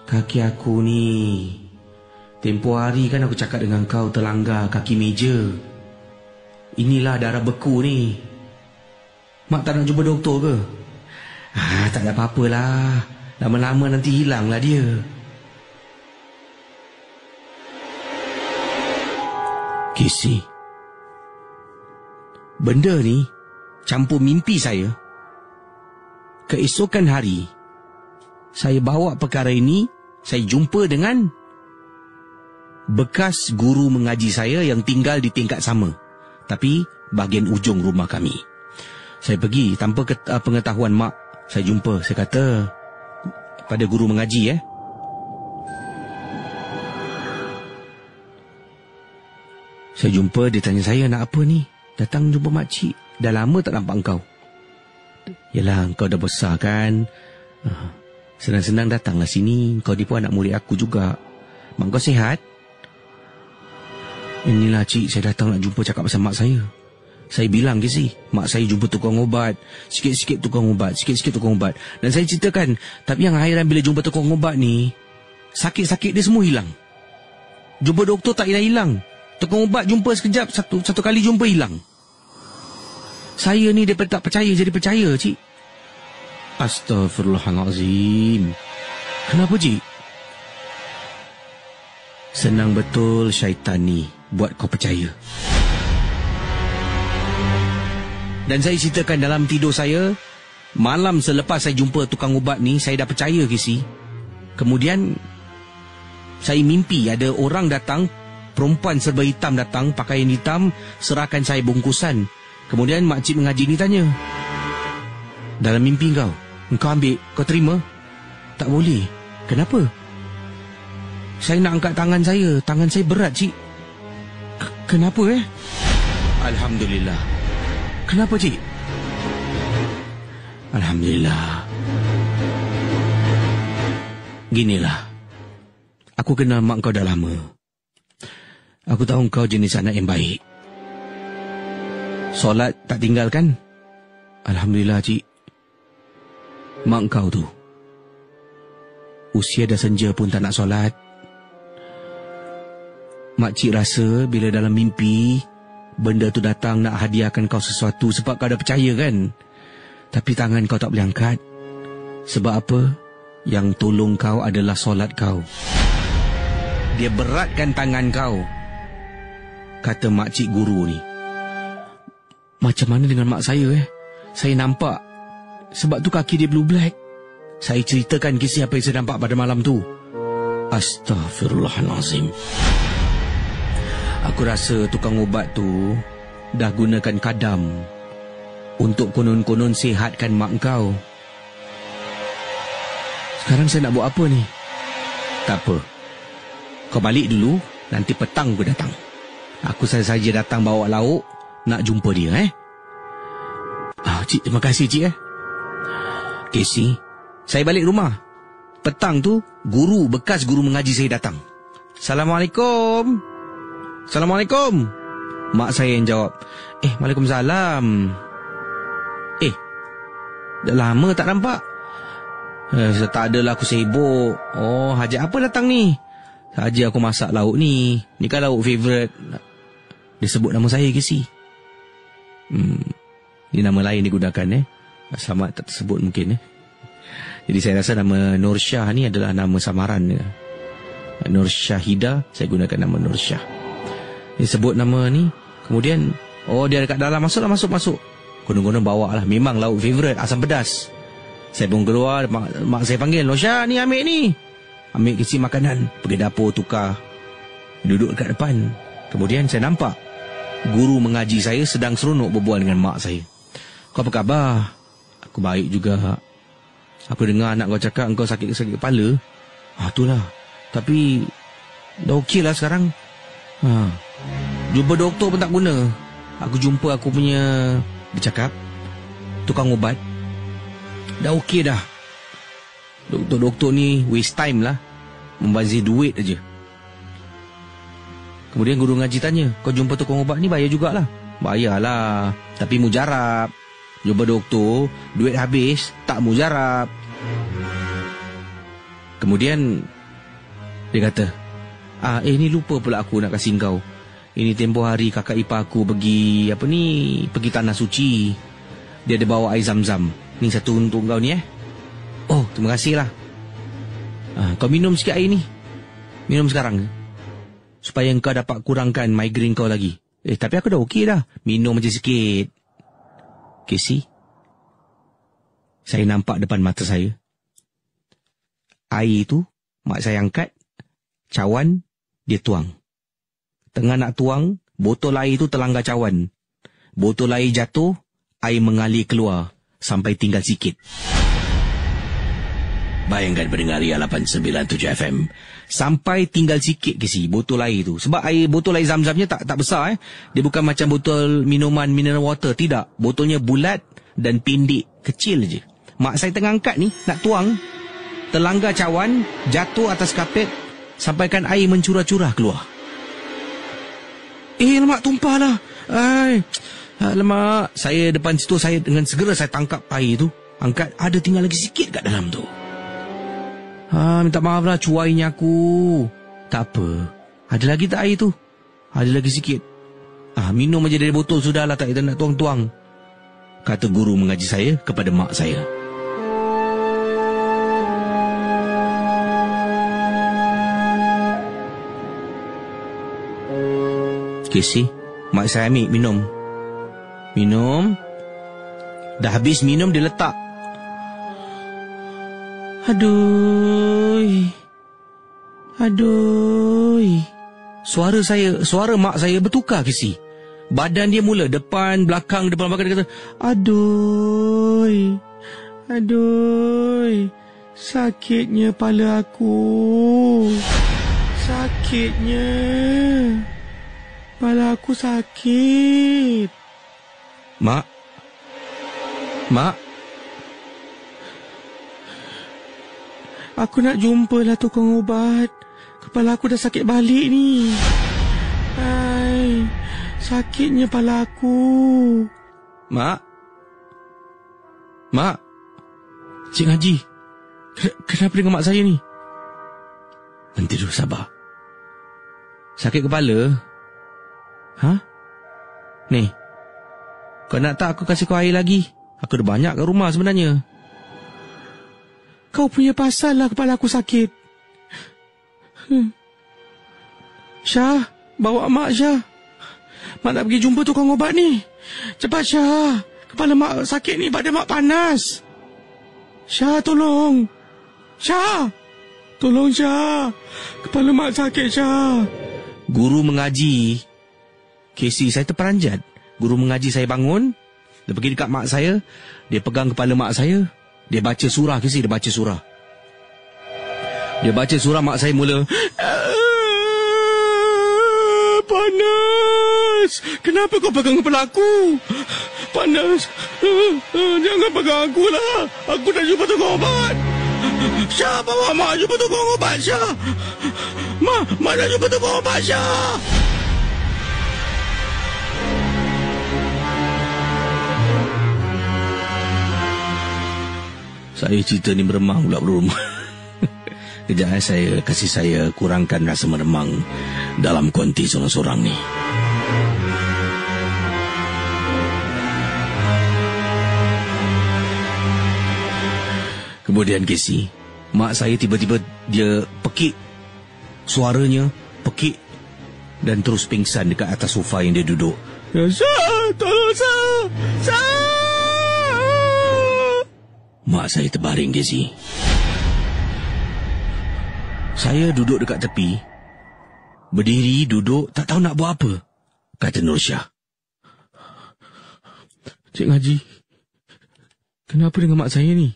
Kaki aku ni. Tempoh hari kan aku cakap dengan kau terlanggar kaki meja. Inilah darah beku ni. Mak tak nak jumpa doktor ke? Tak ada apa-apalah. Lama-lama nanti hilanglah dia. Casey, benda ni campur mimpi saya. Keesokan hari, saya bawa perkara ini, saya jumpa dengan bekas guru mengaji saya yang tinggal di tingkat sama, tapi bahagian ujung rumah kami. Saya pergi tanpa pengetahuan mak. Saya jumpa, saya kata pada guru mengaji Saya jumpa, dia tanya saya, nak apa ni? Datang jumpa makcik. Dah lama tak nampak engkau. Yalah, engkau dah besar kan. Senang-senang datanglah sini. Kau ni pun anak murid aku juga. Mak kau sihat? Inilah cik, saya datang nak jumpa cakap pasal mak saya. Saya bilang ke si, mak saya jumpa tukang ubat. Sikit-sikit tukang ubat, sikit-sikit tukang ubat. Dan saya ceritakan, tapi yang akhiran bila jumpa tukang ubat ni, sakit-sakit dia semua hilang. Jumpa doktor tak hilang-hilang. Tukang ubat jumpa sekejap, satu kali jumpa hilang. Saya ni daripada tak percaya jadi percaya, cik. Astaghfirullahalazim. Kenapa, cik? Senang betul syaitan ni buat kau percaya. Dan saya ceritakan dalam tidur saya, malam selepas saya jumpa tukang ubat ni, saya dah percaya, Kisi. Kemudian saya mimpi ada orang datang, perempuan serba hitam datang, pakaian hitam, serahkan saya bungkusan. Kemudian makcik mengaji ni tanya, dalam mimpi engkau ambil, kau terima? Tak boleh. Kenapa? Saya nak angkat tangan saya berat, cik. Kenapa Alhamdulillah. Kenapa, cik? Alhamdulillah. Ginilah, aku kenal mak kau dah lama. Aku tahu kau jenis anak yang baik. Solat tak tinggalkan? Alhamdulillah, cik. Mak kau tu, usia dah senja pun tak nak solat. Makcik rasa bila dalam mimpi, benda tu datang nak hadiahkan kau sesuatu sebab kau dah percaya kan? Tapi tangan kau tak boleh angkat. Sebab apa? Yang tolong kau adalah solat kau. Dia beratkan tangan kau, kata makcik guru ni. Macam mana dengan mak saya Saya nampak. Sebab tu kaki dia blue black. Saya ceritakan kisah apa yang saya nampak pada malam tu. Astaghfirullahalazim. Aku rasa tukang ubat tu dah gunakan kadam untuk konon-konon sihatkan mak kau. Sekarang saya nak buat apa ni? Tak apa. Kau balik dulu, nanti petang aku datang. Aku saja datang bawa lauk nak jumpa dia Cik, terima kasih cik Casey, saya balik rumah. Petang tu bekas guru mengaji saya datang. Assalamualaikum. Assalamualaikum. Mak saya yang jawab. Waalaikumsalam. Dah lama tak nampak. Tak adalah, aku sibuk. Oh, hajat apa datang ni? Saja aku masak lauk ni. Ni kan lauk favourite. Dia sebut nama saya ke si? Ni nama lain digunakan Selamat tak tersebut mungkin Jadi saya rasa nama Nur Syah ni adalah nama samaran dia. Nur Syahida, saya gunakan nama Nur Syah. Dia sebut nama ni. Kemudian dia dekat dalam. Masuk. Konon-konon bawa lah. Memang lauk favourite, asam pedas. Saya pun keluar. Mak saya panggil, Nur Syah ni ambil ni. Ambil kisi makanan. Pergi dapur tukar. Duduk dekat depan. Kemudian saya nampak guru mengaji saya sedang seronok berbual dengan mak saya. Kau apa khabar? Aku baik juga. Aku dengar anak kau cakap kau sakit kepala. Itulah. Tapi dah okey lah sekarang. Jumpa doktor pun tak guna. Aku jumpa aku punya, dia cakap, tukang ubat. Dah okey dah. Doktor-doktor ni waste time lah. Membazir duit aja. Kemudian guru ngaji tanya, kau jumpa tukang ubat ni bayar jugalah. Bayarlah. Tapi mujarab. Jumpa doktor, duit habis, tak mujarab. Kemudian dia kata, ni lupa pula aku nak kasih kau. Ini tempoh hari kakak ipar aku pergi pergi tanah suci. Dia ada bawa air zam-zam. Ni satu untuk kau ni Oh, terima kasih lah. Kau minum sikit air ni. Minum sekarang, supaya kau dapat kurangkan migraine kau lagi. Tapi aku dah okey dah. Minum je sikit. Casey, saya nampak depan mata saya. Air tu, mak saya angkat. Cawan, dia tuang. Tengah nak tuang, botol air tu terlanggar cawan. Botol air jatuh, air mengalir keluar. Sampai tinggal sikit. Bayangkan pendengar Ria 897 FM. Sampai tinggal sikit botol air tu. Sebab botol air zam-zamnya tak besar. Dia bukan macam botol minuman mineral water. Tidak. Botolnya bulat dan pendek. Kecil je. Mak saya tengah angkat ni, nak tuang. Terlanggar cawan, jatuh atas kapet. Sampaikan air mencurah-curah keluar. Lemak tumpah lah. Alamak. Saya depan situ, saya dengan segera saya tangkap air tu. Angkat, ada tinggal lagi sikit kat dalam tu. Minta maaf lah cuainya aku. Tak apa. Ada lagi tak air tu? Ada lagi sikit. Minum aja dari botol sudahlah, tak kita nak tuang-tuang. Kata guru mengaji saya kepada mak saya. Casey, mak saya ambil minum. Minum. Dah habis minum, dia letak. Aduh. Suara mak saya bertukar, Casey. Badan dia mula depan, belakang, dia kata, aduh. Sakitnya kepala aku. Sakitnya. Kepala aku sakit. Mak. Aku nak jumpalah tukang ubat. Kepala aku dah sakit balik ni. Sakitnya kepala aku. Mak. Cik Haji. Kenapa dengan mak saya ni? Nanti dulu, sabar. Sakit kepala? Ni. Kau nak tak aku kasih kau air lagi? Aku dah banyak kat rumah sebenarnya. Kau punya pasal lah kepala aku sakit. Syah, bawa mak Syah. Mak nak pergi jumpa tukang ubat ni. Cepat Syah. Kepala mak sakit ni, badan mak panas. Syah, tolong. Syah. Tolong Syah. Kepala mak sakit Syah. Guru mengaji. Casey, saya terperanjat. Guru mengaji saya bangun. Dia pergi dekat mak saya. Dia pegang kepala mak saya. Dia baca surah, Casey. Dia baca surah, mak saya mula. Panas. Kenapa kau pegang kepala aku? Panas. Jangan pegang aku lah. Aku dah jumpa tukang ubat. Syah, bawa mak jumpa tukang ubat, Syah. Mak dah jumpa tukang ubat, Syah. Saya cerita ni meremang pula berumah. Kejap saya kurangkan rasa meremang dalam konti sorang-sorang ni. Kemudian Casey, mak saya tiba-tiba dia pekik. Suaranya pekik dan terus pingsan dekat atas sofa yang dia duduk. Syah, tolong Syah. Mak saya terbaring, Casey. Saya duduk dekat tepi. Berdiri, duduk, tak tahu nak buat apa. Kata Nur Syah. Cik Haji, kenapa dengan mak saya ni?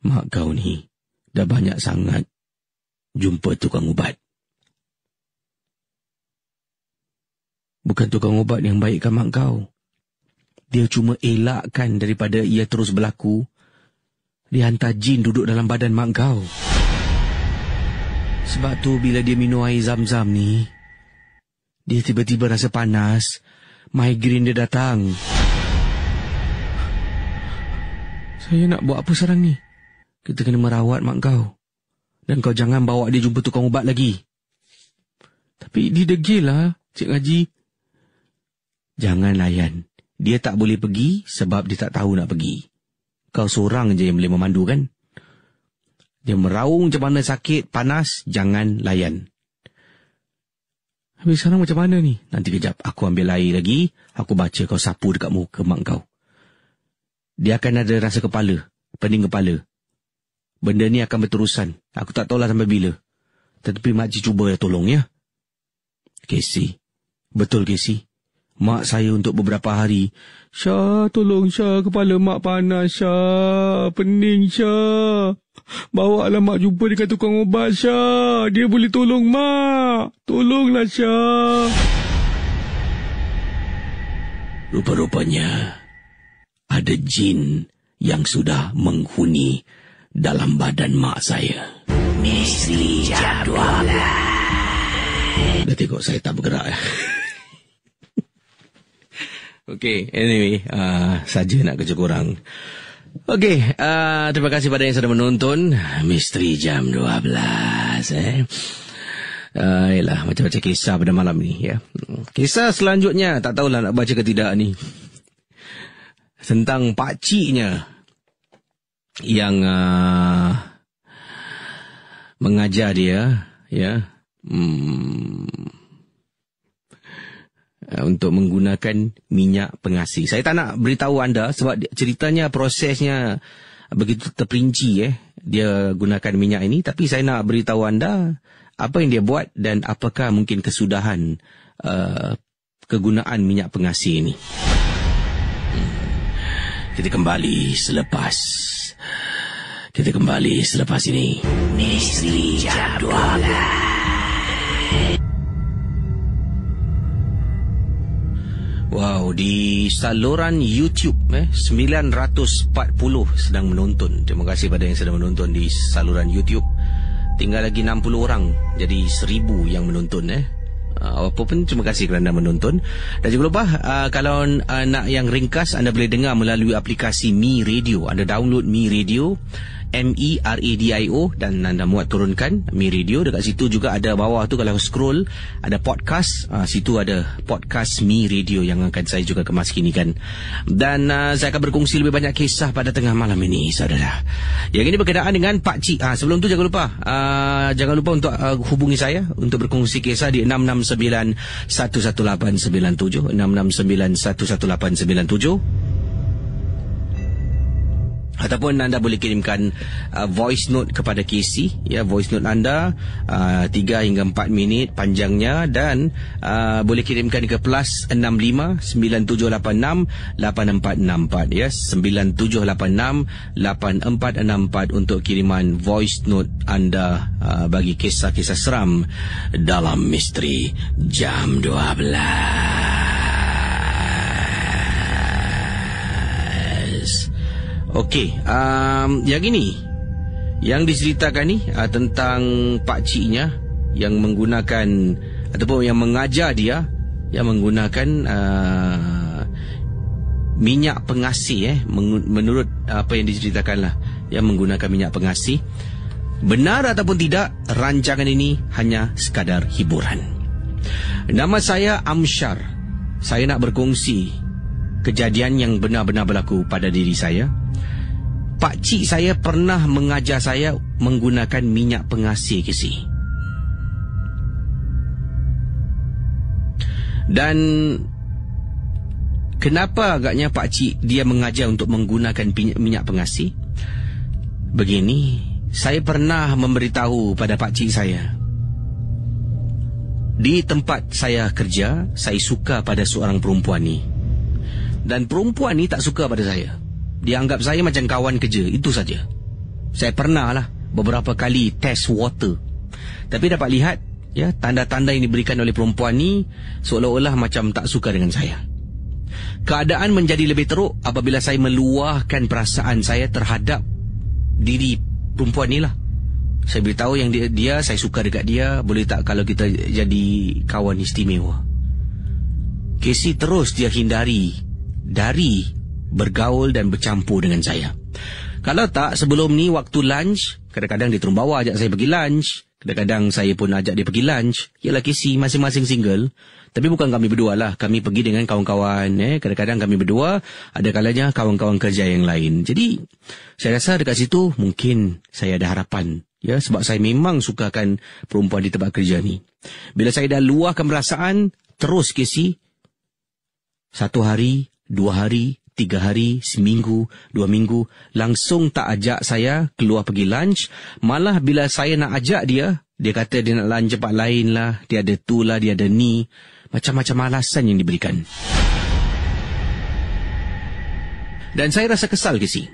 Mak kau ni dah banyak sangat jumpa tukang ubat. Bukan tukang ubat yang baikkan mak kau. Dia cuma elakkan daripada ia terus berlaku. Dia hantar jin duduk dalam badan mak kau. Sebab tu bila dia minum air zam-zam ni, dia tiba-tiba rasa panas, Migraine dia datang. Saya nak buat apa sekarang ni? Kita kena merawat mak kau. Dan kau jangan bawa dia jumpa tukang ubat lagi. Tapi dia degil lah, Cik Haji. Jangan layan. Dia tak boleh pergi sebab dia tak tahu nak pergi. Kau seorang je yang boleh memandu kan? Dia meraung macam mana sakit, panas, jangan layan. Habis sekarang macam mana ni? Nanti kejap, aku ambil air lagi, aku baca kau sapu dekat muka mak kau. Dia akan ada rasa kepala, pening kepala. Benda ni akan berterusan. Aku tak tahulah sampai bila. Tetapi makcik cuba tolong ya. Casey. Betul Casey. Mak saya untuk beberapa hari. Syah, tolong Syah. Kepala mak panas Syah. Pening Syah. Bawa lah mak jumpa dengan tukang ubat Syah. Dia boleh tolong mak. Tolonglah Syah. Rupa-rupanya ada jin yang sudah menghuni dalam badan mak saya. Misteri Jam 12. Dah tengok saya tak bergerak. Okey, anyway, saja nak kerja korang. Okey, terima kasih pada yang sudah menonton Misteri Jam 12. Yalah, macam-macam kisah pada malam ni ya. Kisah selanjutnya, tak tahulah nak baca ke tidak ni. Tentang pakciknya yang mengajar dia ya untuk menggunakan minyak pengasih. Saya tak nak beritahu anda sebab ceritanya, prosesnya begitu terperinci dia gunakan minyak ini, tapi saya nak beritahu anda apa yang dia buat dan apakah mungkin kesudahan kegunaan minyak pengasih ini. Kita kembali selepas ini. Misteri Jam 12. Wow, di saluran YouTube 940 sedang menonton. Terima kasih pada yang sedang menonton di saluran YouTube. Tinggal lagi 60 orang, jadi 1000 yang menonton Apapun, terima kasih kerana menonton. Dan jangan lupa, kalau nak yang ringkas, anda boleh dengar melalui aplikasi Mi Radio. Anda download Mi Radio, MERADIO, dan anda muat turunkan Mi Radio. Dekat situ juga ada bawah tu, kalau scroll ada podcast, situ ada podcast Mi Radio yang akan saya juga kemaskinikan. Dan saya akan berkongsi lebih banyak kisah pada tengah malam ini, saudara. Yang ini berkenaan dengan pakcik. Sebelum tu jangan lupa untuk hubungi saya untuk berkongsi kisah di 669-11897 669-11897. Ataupun anda boleh kirimkan voice note kepada Casey ya, voice note anda 3 hingga 4 minit panjangnya, dan boleh kirimkan ke +65 9786 8464 ya, 9786 8464 untuk kiriman voice note anda bagi kisah-kisah seram dalam Misteri Jam 12. Okey, yang ini yang diceritakan ni tentang pakciknya yang menggunakan ataupun yang mengajar dia yang menggunakan minyak pengasih menurut apa yang diceritakan lah, yang menggunakan minyak pengasih. Benar ataupun tidak, rancangan ini hanya sekadar hiburan. Nama saya Amsyar. Saya nak berkongsi kejadian yang benar-benar berlaku pada diri saya. Pakcik saya pernah mengajar saya menggunakan minyak pengasih Casey. Dan kenapa agaknya pakcik dia mengajar untuk menggunakan minyak pengasih? Begini, saya pernah memberitahu pada pakcik saya, di tempat saya kerja, saya suka pada seorang perempuan ni. Dan perempuan ni tak suka pada saya. Dia anggap saya macam kawan kerja, itu saja. Saya pernah lah beberapa kali test water, tapi dapat lihat ya, tanda-tanda yang diberikan oleh perempuan ni seolah-olah macam tak suka dengan saya. Keadaan menjadi lebih teruk apabila saya meluahkan perasaan saya terhadap diri perempuan ni lah. Saya beritahu yang dia saya suka dekat dia, boleh tak kalau kita jadi kawan istimewa. Casey terus dia hindari dari bergaul dan bercampur dengan saya. Kalau tak, sebelum ni waktu lunch, kadang-kadang dia turun bawah ajak saya pergi lunch. Kadang-kadang saya pun ajak dia pergi lunch. Yalah, Casey masing-masing single. Tapi bukan kami berdua lah. Kami pergi dengan kawan-kawan. Kadang-kadang kami berdua, ada kalanya kawan-kawan kerja yang lain. Jadi, saya rasa dekat situ mungkin saya ada harapan. Ya, sebab saya memang sukakan perempuan di tempat kerja ni. Bila saya dah luahkan perasaan, terus Casey. 1 hari, 2 hari, 3 hari, seminggu, 2 minggu, langsung tak ajak saya keluar pergi lunch. Malah bila saya nak ajak dia, dia kata dia nak lunch tempat lain lah, dia ada tu lah, dia ada ni. Macam-macam alasan yang diberikan. Dan saya rasa kesal, Casey.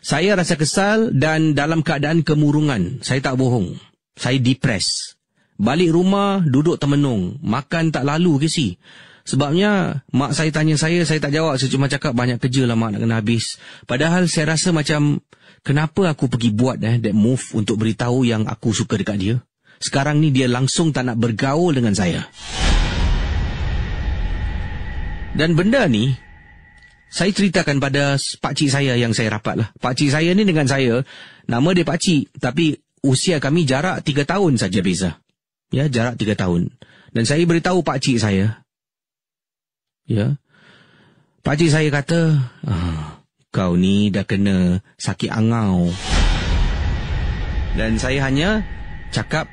Saya rasa kesal dan dalam keadaan kemurungan. Saya tak bohong. Saya depres. Balik rumah, duduk termenung. Makan tak lalu, Casey. Sebabnya, mak saya tanya saya tak jawab. Saya cuma cakap, banyak kerja lah mak, nak kena habis. Padahal saya rasa macam, kenapa aku pergi buat that move untuk beritahu yang aku suka dekat dia. Sekarang ni dia langsung tak nak bergaul dengan saya. Dan benda ni, saya ceritakan pada pakcik saya yang saya rapat lah. Pakcik saya ni dengan saya, nama dia pakcik, tapi usia kami jarak 3 tahun saja beza. Ya, jarak 3 tahun. Dan saya beritahu pakcik saya, ya, pakcik saya kata, kau ni dah kena sakit angau. Dan saya hanya cakap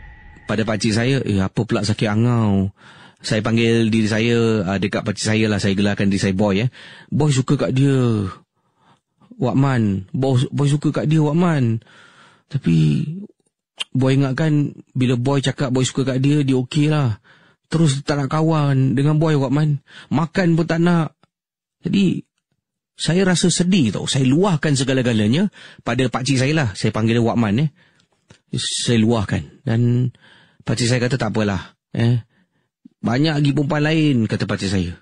pada pakcik saya, apa pula sakit angau? Saya panggil diri saya, dekat pakcik saya lah, saya gelarkan diri saya Boy. Boy suka kat dia, Wakman. Boy suka kat dia, Wakman. Tapi Boy ingatkan, bila Boy cakap Boy suka kat dia, dia okey lah. Terus tak nak kawan dengan Boy, Wakman. Makan pun tak nak. Jadi, saya rasa sedih tau. Saya luahkan segala-galanya pada pakcik saya lah. Saya panggil dia Wakman. Saya luahkan. Dan pakcik saya kata, tak apalah. Banyak lagi perempuan lain, kata pakcik saya.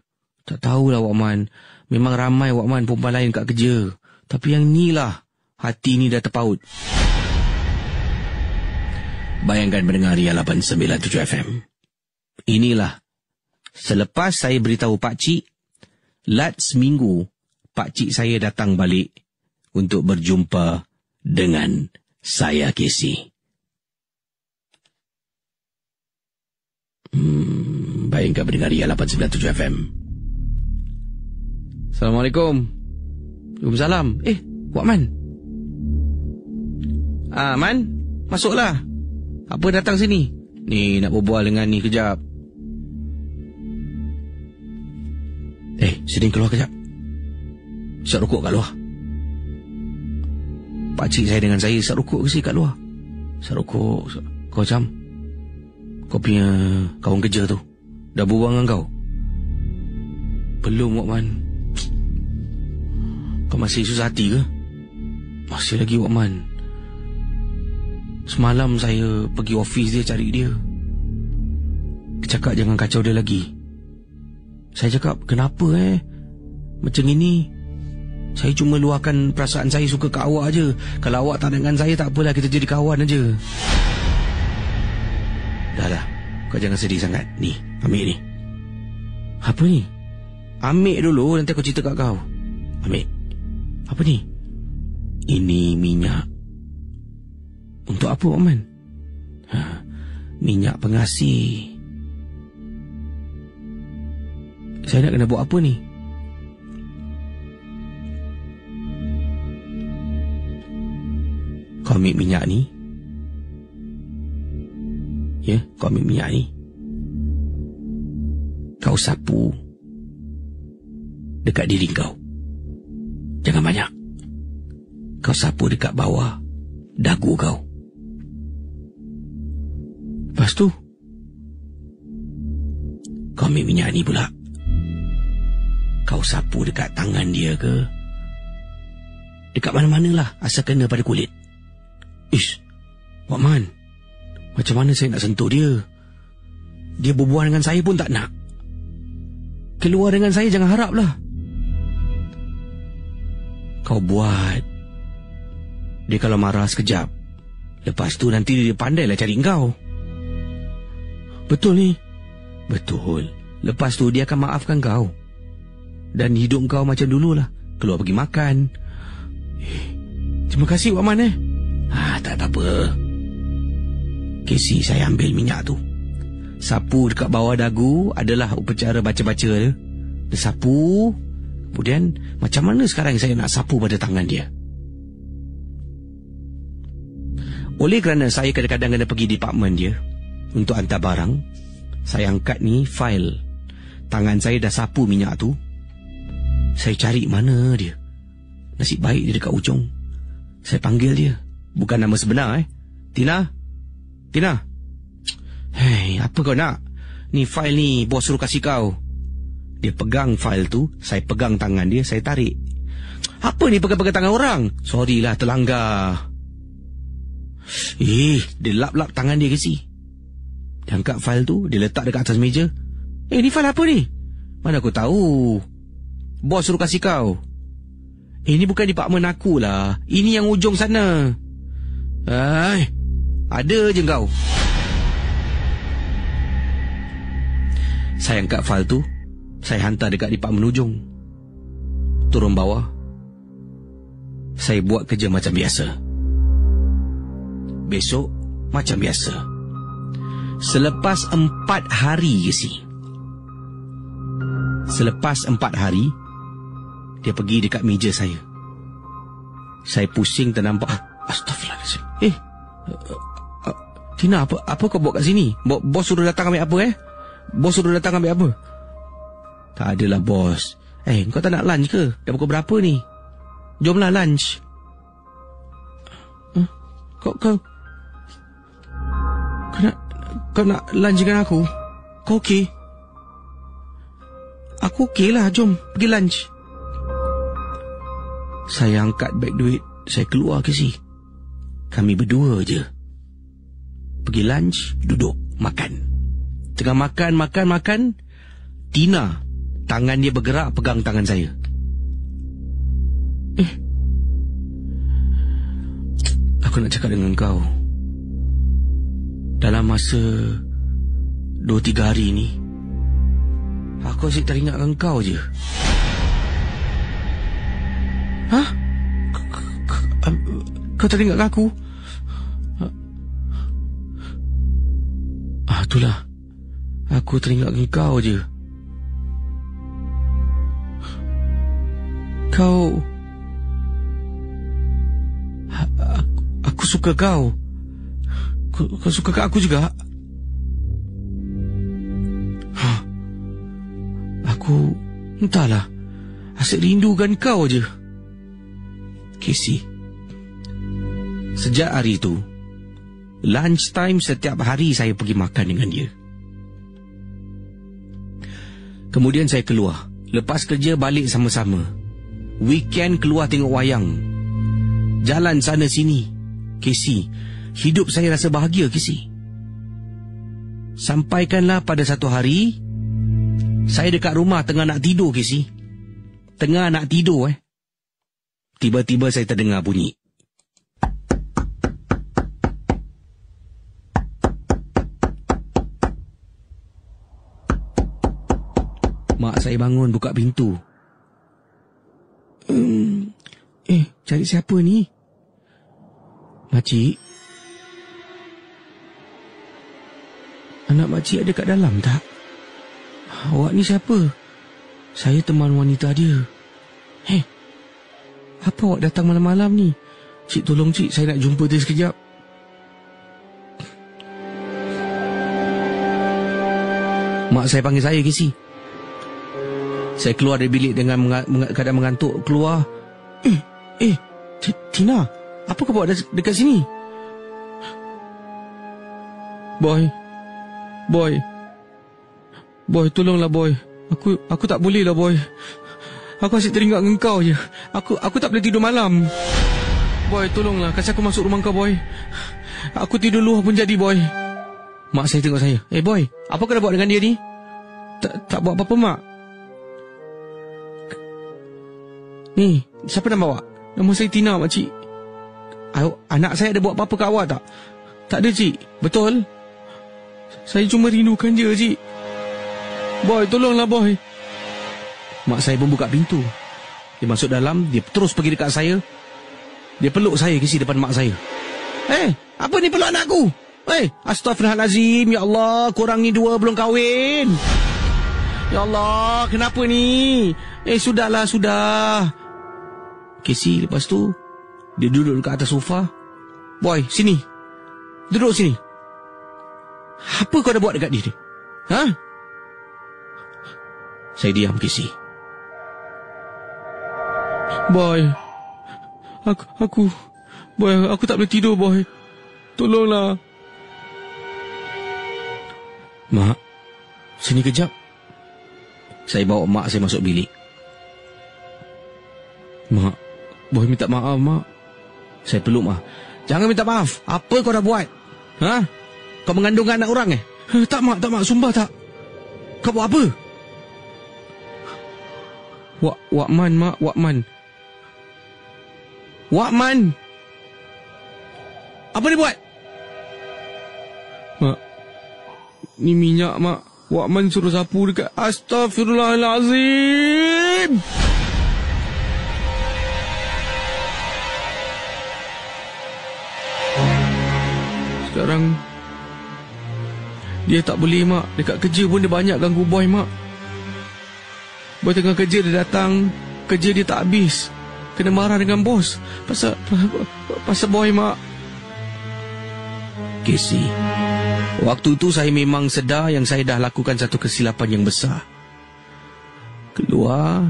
Tak tahulah, Wakman. Memang ramai, Wakman, perempuan lain kat kerja. Tapi yang ni lah, hati ni dah terpaut. Bayangkan mendengar Ria 897 FM. Inilah, selepas saya beritahu pakcik, lat seminggu, pakcik saya datang balik untuk berjumpa dengan saya, Casey. Bayangkan mendengar Ria 897 FM. Assalamualaikum. Waalaikumsalam. Wakman. Man, masuklah. Apa datang sini? Ni, nak berbual dengan ni kejap. Sini keluar kejap. Isap rokok kat luar. Pakcik saya dengan saya isap rokok ke sini kat luar. Isap rokok. Kau macam, kau punya kawan kerja tu dah berbual dengan kau? Belum, Wakman. Kau masih susah hati ke? Masih lagi, Wakman. Semalam saya pergi ofis dia cari dia. Cakap jangan kacau dia lagi. Saya cakap, kenapa macam ini? Saya cuma luahkan perasaan saya suka kat awak aje. Kalau awak tak dengan saya, tak apalah, kita jadi kawan aje. Dah. Kau jangan sedih sangat. Ni, ambil ni. Apa ni? Ambil dulu, nanti aku cerita kat kau. Ambil. Apa ni? Ini minyak. Untuk apa, Wakman? Minyak pengasih. Saya nak kena buat apa ni? Kau ambil minyak ni. Ya, kau ambil minyak ni. Kau sapu dekat diri kau. Jangan banyak. Kau sapu dekat bawah dagu kau. Lepas tu, kau ambil minyak ni pula. Kau sapu dekat tangan dia ke, dekat mana-manalah, asal kena pada kulit. Wakman, macam mana saya nak sentuh dia? Dia berbual dengan saya pun tak nak. Keluar dengan saya jangan haraplah. Kau buat. Dia kalau marah sekejap, lepas tu nanti dia pandailah cari kau. Betul ni? Betul. Lepas tu dia akan maafkan kau. Dan hidup kau macam dululah. Keluar pergi makan. Terima kasih Wak Man tak apa-apa. Casey, saya ambil minyak tu. Sapu dekat bawah dagu adalah upacara baca-baca dia. Dia sapu. Kemudian macam mana sekarang saya nak sapu pada tangan dia? Oleh kerana saya kadang-kadang kena pergi department dia untuk hantar barang, saya angkat ni fail. Tangan saya dah sapu minyak tu. Saya cari mana dia. Nasib baik dia dekat ujung. Saya panggil dia. Bukan nama sebenar Tina? Tina? Hei, apa kau nak? Ni fail ni, bos suruh kasih kau. Dia pegang fail tu, saya pegang tangan dia, saya tarik. Apa ni pegang-pegang tangan orang? Sorry lah, terlanggar. Dia lap-lap tangan dia ke si? Dia angkat fail tu, dia letak dekat atas meja. Ni fail apa ni? Mana aku tahu? Bos suruh kasih kau. Ini bukan departmen aku lah. Ini yang ujung sana. Ada je kau. Saya angkat fail tu, saya hantar dekat departmen ujung. Turun bawah, saya buat kerja macam biasa. Besok macam biasa. Selepas 4 hari Selepas 4 hari, dia pergi dekat meja saya. Saya pusing ternampak. Astaghfirullahaladzim. Tina, apa kau buat kat sini? Bos suruh datang ambil apa Bos suruh datang ambil apa? Tak adalah bos. Kau tak nak lunch ke? Dah pukul berapa ni? Jomlah lunch. Kau nak lunch dengan aku? Kau okey? Aku okey lah, jom pergi lunch. Saya angkat beg duit, saya keluar ke si. Kami berdua je. Pergi lunch, duduk, makan. Tengah makan, Tina, tangan dia bergerak pegang tangan saya. Aku nak cakap dengan kau. Dalam masa 2-3 hari ni, aku asyik teringatkan kau je. Kau teringat aku? Itulah. Aku teringat kau je. Kau... Aku suka kau. Kau suka kat aku juga? Aku... Entahlah. Asyik rindukan kau je. Casey. Sejak hari itu, lunch time setiap hari saya pergi makan dengan dia. Kemudian saya keluar. Lepas kerja balik sama-sama. Weekend keluar tengok wayang. Jalan sana sini. Casey, hidup saya rasa bahagia, Casey. Sampaikanlah pada satu hari, saya dekat rumah tengah nak tidur, Casey. Tengah nak tidur tiba-tiba saya terdengar bunyi. Mak saya bangun buka pintu. Cari siapa ni? Makcik? Anak makcik ada kat dalam tak? Awak ni siapa? Saya teman wanita dia. Apa awak datang malam-malam ni? Cik, tolong cik, saya nak jumpa dia sekejap. Mak saya panggil saya, Casey. Saya keluar dari bilik dengan keadaan mengantuk. Keluar. Tina, apa kau buat dekat sini? Boy, tolonglah boy. Aku tak boleh lah boy. Aku asyik teringat dengan kau je. Aku tak boleh tidur malam. Boy, tolonglah, kasih aku masuk rumah kau boy. Aku tidur luar pun jadi boy. Mak saya tengok saya. Boy, apa kau dah buat dengan dia ni? Tak buat apa-apa mak. Ni, siapa nak bawa? Nama saya Tina, makcik. Anak saya ada buat apa-apa kat awak tak? Tak ada, cik. Betul? Saya cuma rindukan dia, cik. Boy, tolonglah boy. Mak saya pun buka pintu. Dia masuk dalam, dia terus pergi dekat saya. Dia peluk saya Casey depan mak saya. Apa ni peluk anakku? Astaghfirullahalazim, ya Allah, korang ni dua belum kahwin. Ya Allah, kenapa ni? Sudahlah, sudah. Casey lepas tu dia duduk dekat atas sofa. Boy, sini. Duduk sini. Apa kau dah buat dekat dia? Saya diam, Casey. Boy, aku tak boleh tidur, boy. Tolonglah. Mak, sini kejap. Saya bawa mak saya masuk bilik. Mak, boy minta maaf, mak. Saya peluk mak. Jangan minta maaf. Apa kau dah buat? Kau mengandung anak orang Tak mak, sumpah tak. Kau buat apa? Wakman, mak, Wakman. Apa dia buat? Mak, ni minyak, mak. Wakman suruh sapu dekat. Astaghfirullahalazim. Sekarang dia tak boleh, mak. Dekat kerja pun dia banyak ganggu boy, mak. Boy tengah kerja dia datang, kerja dia tak habis. Kena marah dengan bos Pasal boy, mak. Casey, waktu itu saya memang sedar yang saya dah lakukan satu kesilapan yang besar. Keluar,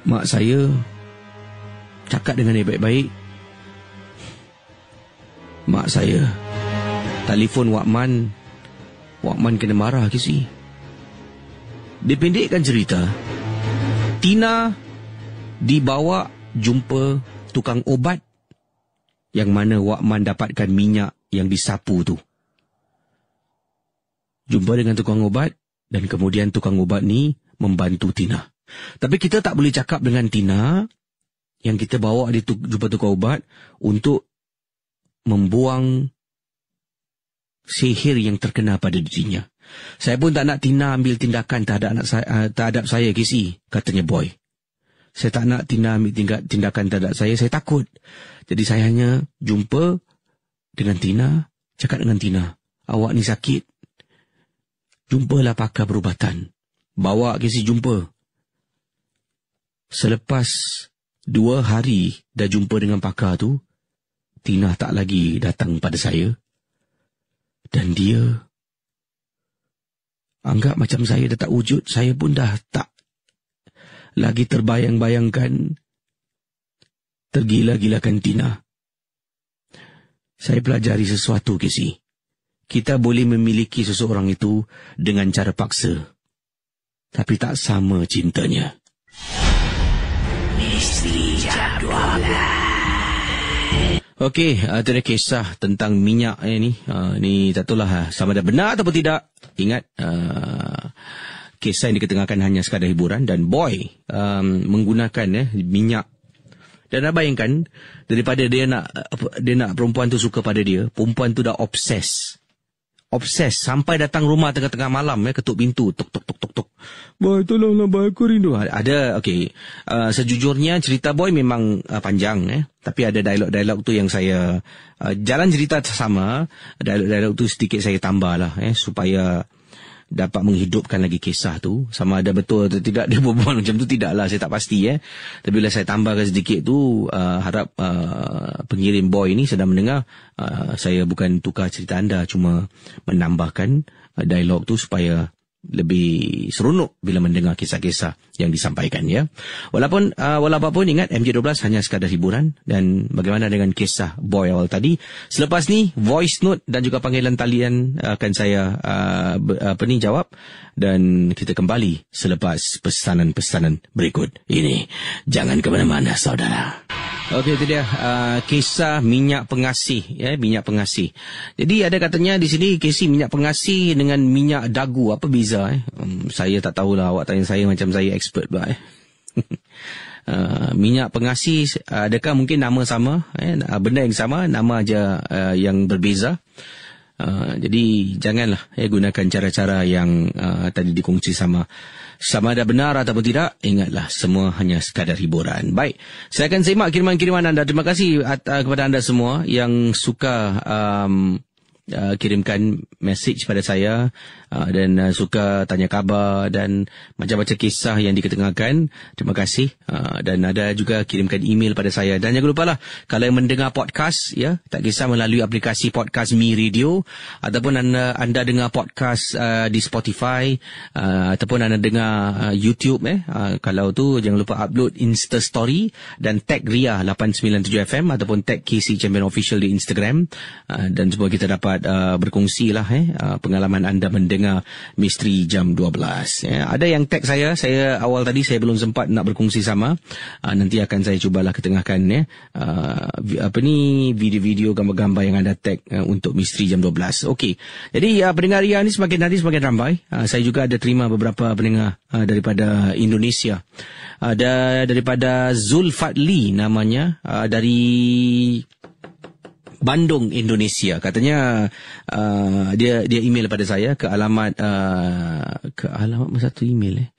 mak saya cakap dengan dia baik-baik. Mak saya telefon Wakman. Wakman kena marah, Casey. Dipendekkan cerita, Tina dibawa jumpa tukang obat yang mana Wakman dapatkan minyak yang disapu tu. Jumpa dengan tukang obat dan kemudian tukang obat ni membantu Tina. Tapi kita tak boleh cakap dengan Tina yang kita bawa dia jumpa tukang obat untuk membuang sihir yang terkena pada dirinya. Saya pun tak nak Tina ambil tindakan terhadap saya, Casey, katanya boy. Saya tak nak Tina ambil tindakan terhadap saya takut. Jadi saya hanya jumpa dengan Tina, cakap dengan Tina, awak ni sakit. Jumpalah pakar perubatan. Bawa Casey jumpa. Selepas 2 hari dah jumpa dengan pakar tu, Tina tak lagi datang pada saya. Dan dia anggap macam saya dah tak wujud. Saya pun dah tak lagi terbayang-bayangkan tergila-gilakan Tina. Saya pelajari sesuatu, Casey. Kita boleh memiliki seseorang itu dengan cara paksa, tapi tak sama cintanya. Misteri Jam 12. Okey, itu ada kisah tentang minyak ni. Ni tak tahulah sama ada benar ataupun tidak. Ingat, kisah yang diketengahkan hanya sekadar hiburan dan boy menggunakan minyak. Dan anda bayangkan, daripada dia nak perempuan tu suka pada dia, perempuan tu dah obses sampai datang rumah tengah-tengah malam, ketuk pintu, tok tok tok tok tok. Boy, tolonglah boy, aku rindu. Ada, okey. Sejujurnya cerita boy memang panjang, tapi ada dialog-dialog tu yang saya jalan cerita sama, dialog-dialog tu sedikit saya tambah lah, supaya dapat menghidupkan lagi kisah tu. Sama ada betul atau tidak dia berbual macam tu, tidaklah, saya tak pasti. Tapi bila saya tambahkan sedikit tu, harap pengirim boy ni sedang mendengar. Saya bukan tukar cerita anda, cuma menambahkan dialog tu supaya lebih seronok bila mendengar kisah-kisah yang disampaikan, ya. Walaupun ingat, MJ12 hanya sekadar hiburan. Dan bagaimana dengan kisah boy awal tadi? Selepas ni voice note dan juga panggilan talian akan saya jawab, dan kita kembali selepas pesanan-pesanan berikut ini. Jangan ke mana-mana, saudara. Okey, itu dia kisah minyak pengasih, minyak pengasih. Jadi ada katanya di sini, Casey, minyak pengasih dengan minyak dagu, apa beza? Saya tak tahulah, awak tanya saya macam saya expert pula. Minyak pengasih, adakah mungkin nama sama, benda yang sama, nama aja yang berbeza? Jadi janganlah gunakan cara-cara yang tadi dikongsi sama ada benar ataupun tidak. Ingatlah, semua hanya sekadar hiburan. Baik, saya akan semak kiriman-kiriman anda. Terima kasih kepada anda semua yang suka kirimkan message pada saya dan suka tanya khabar dan macam-macam kisah yang diketengahkan. Terima kasih. Dan ada juga kirimkan email pada saya. Dan jangan lupa lah, kalau yang mendengar podcast, ya, tak kisah melalui aplikasi podcast Mi Radio, ataupun anda dengar podcast di Spotify, ataupun anda dengar YouTube, kalau tu jangan lupa upload Insta Story dan tag Ria 897 FM ataupun tag KC Champion Official di Instagram, dan supaya kita dapat berkongsi lah pengalaman anda mendengar Misteri Jam 12. Ada yang tag saya awal tadi saya belum sempat nak berkongsi sama. Nanti akan saya cubalah ketengahkan video-video gambar-gambar yang anda tag untuk Misteri Jam 12. Okey. Jadi pendengar Ria ni semakin hari semakin ramai. Saya juga ada terima beberapa pendengar daripada Indonesia. Ada daripada Zulfadli namanya, dari Bandung, Indonesia. Katanya dia email pada saya ke alamat satu email.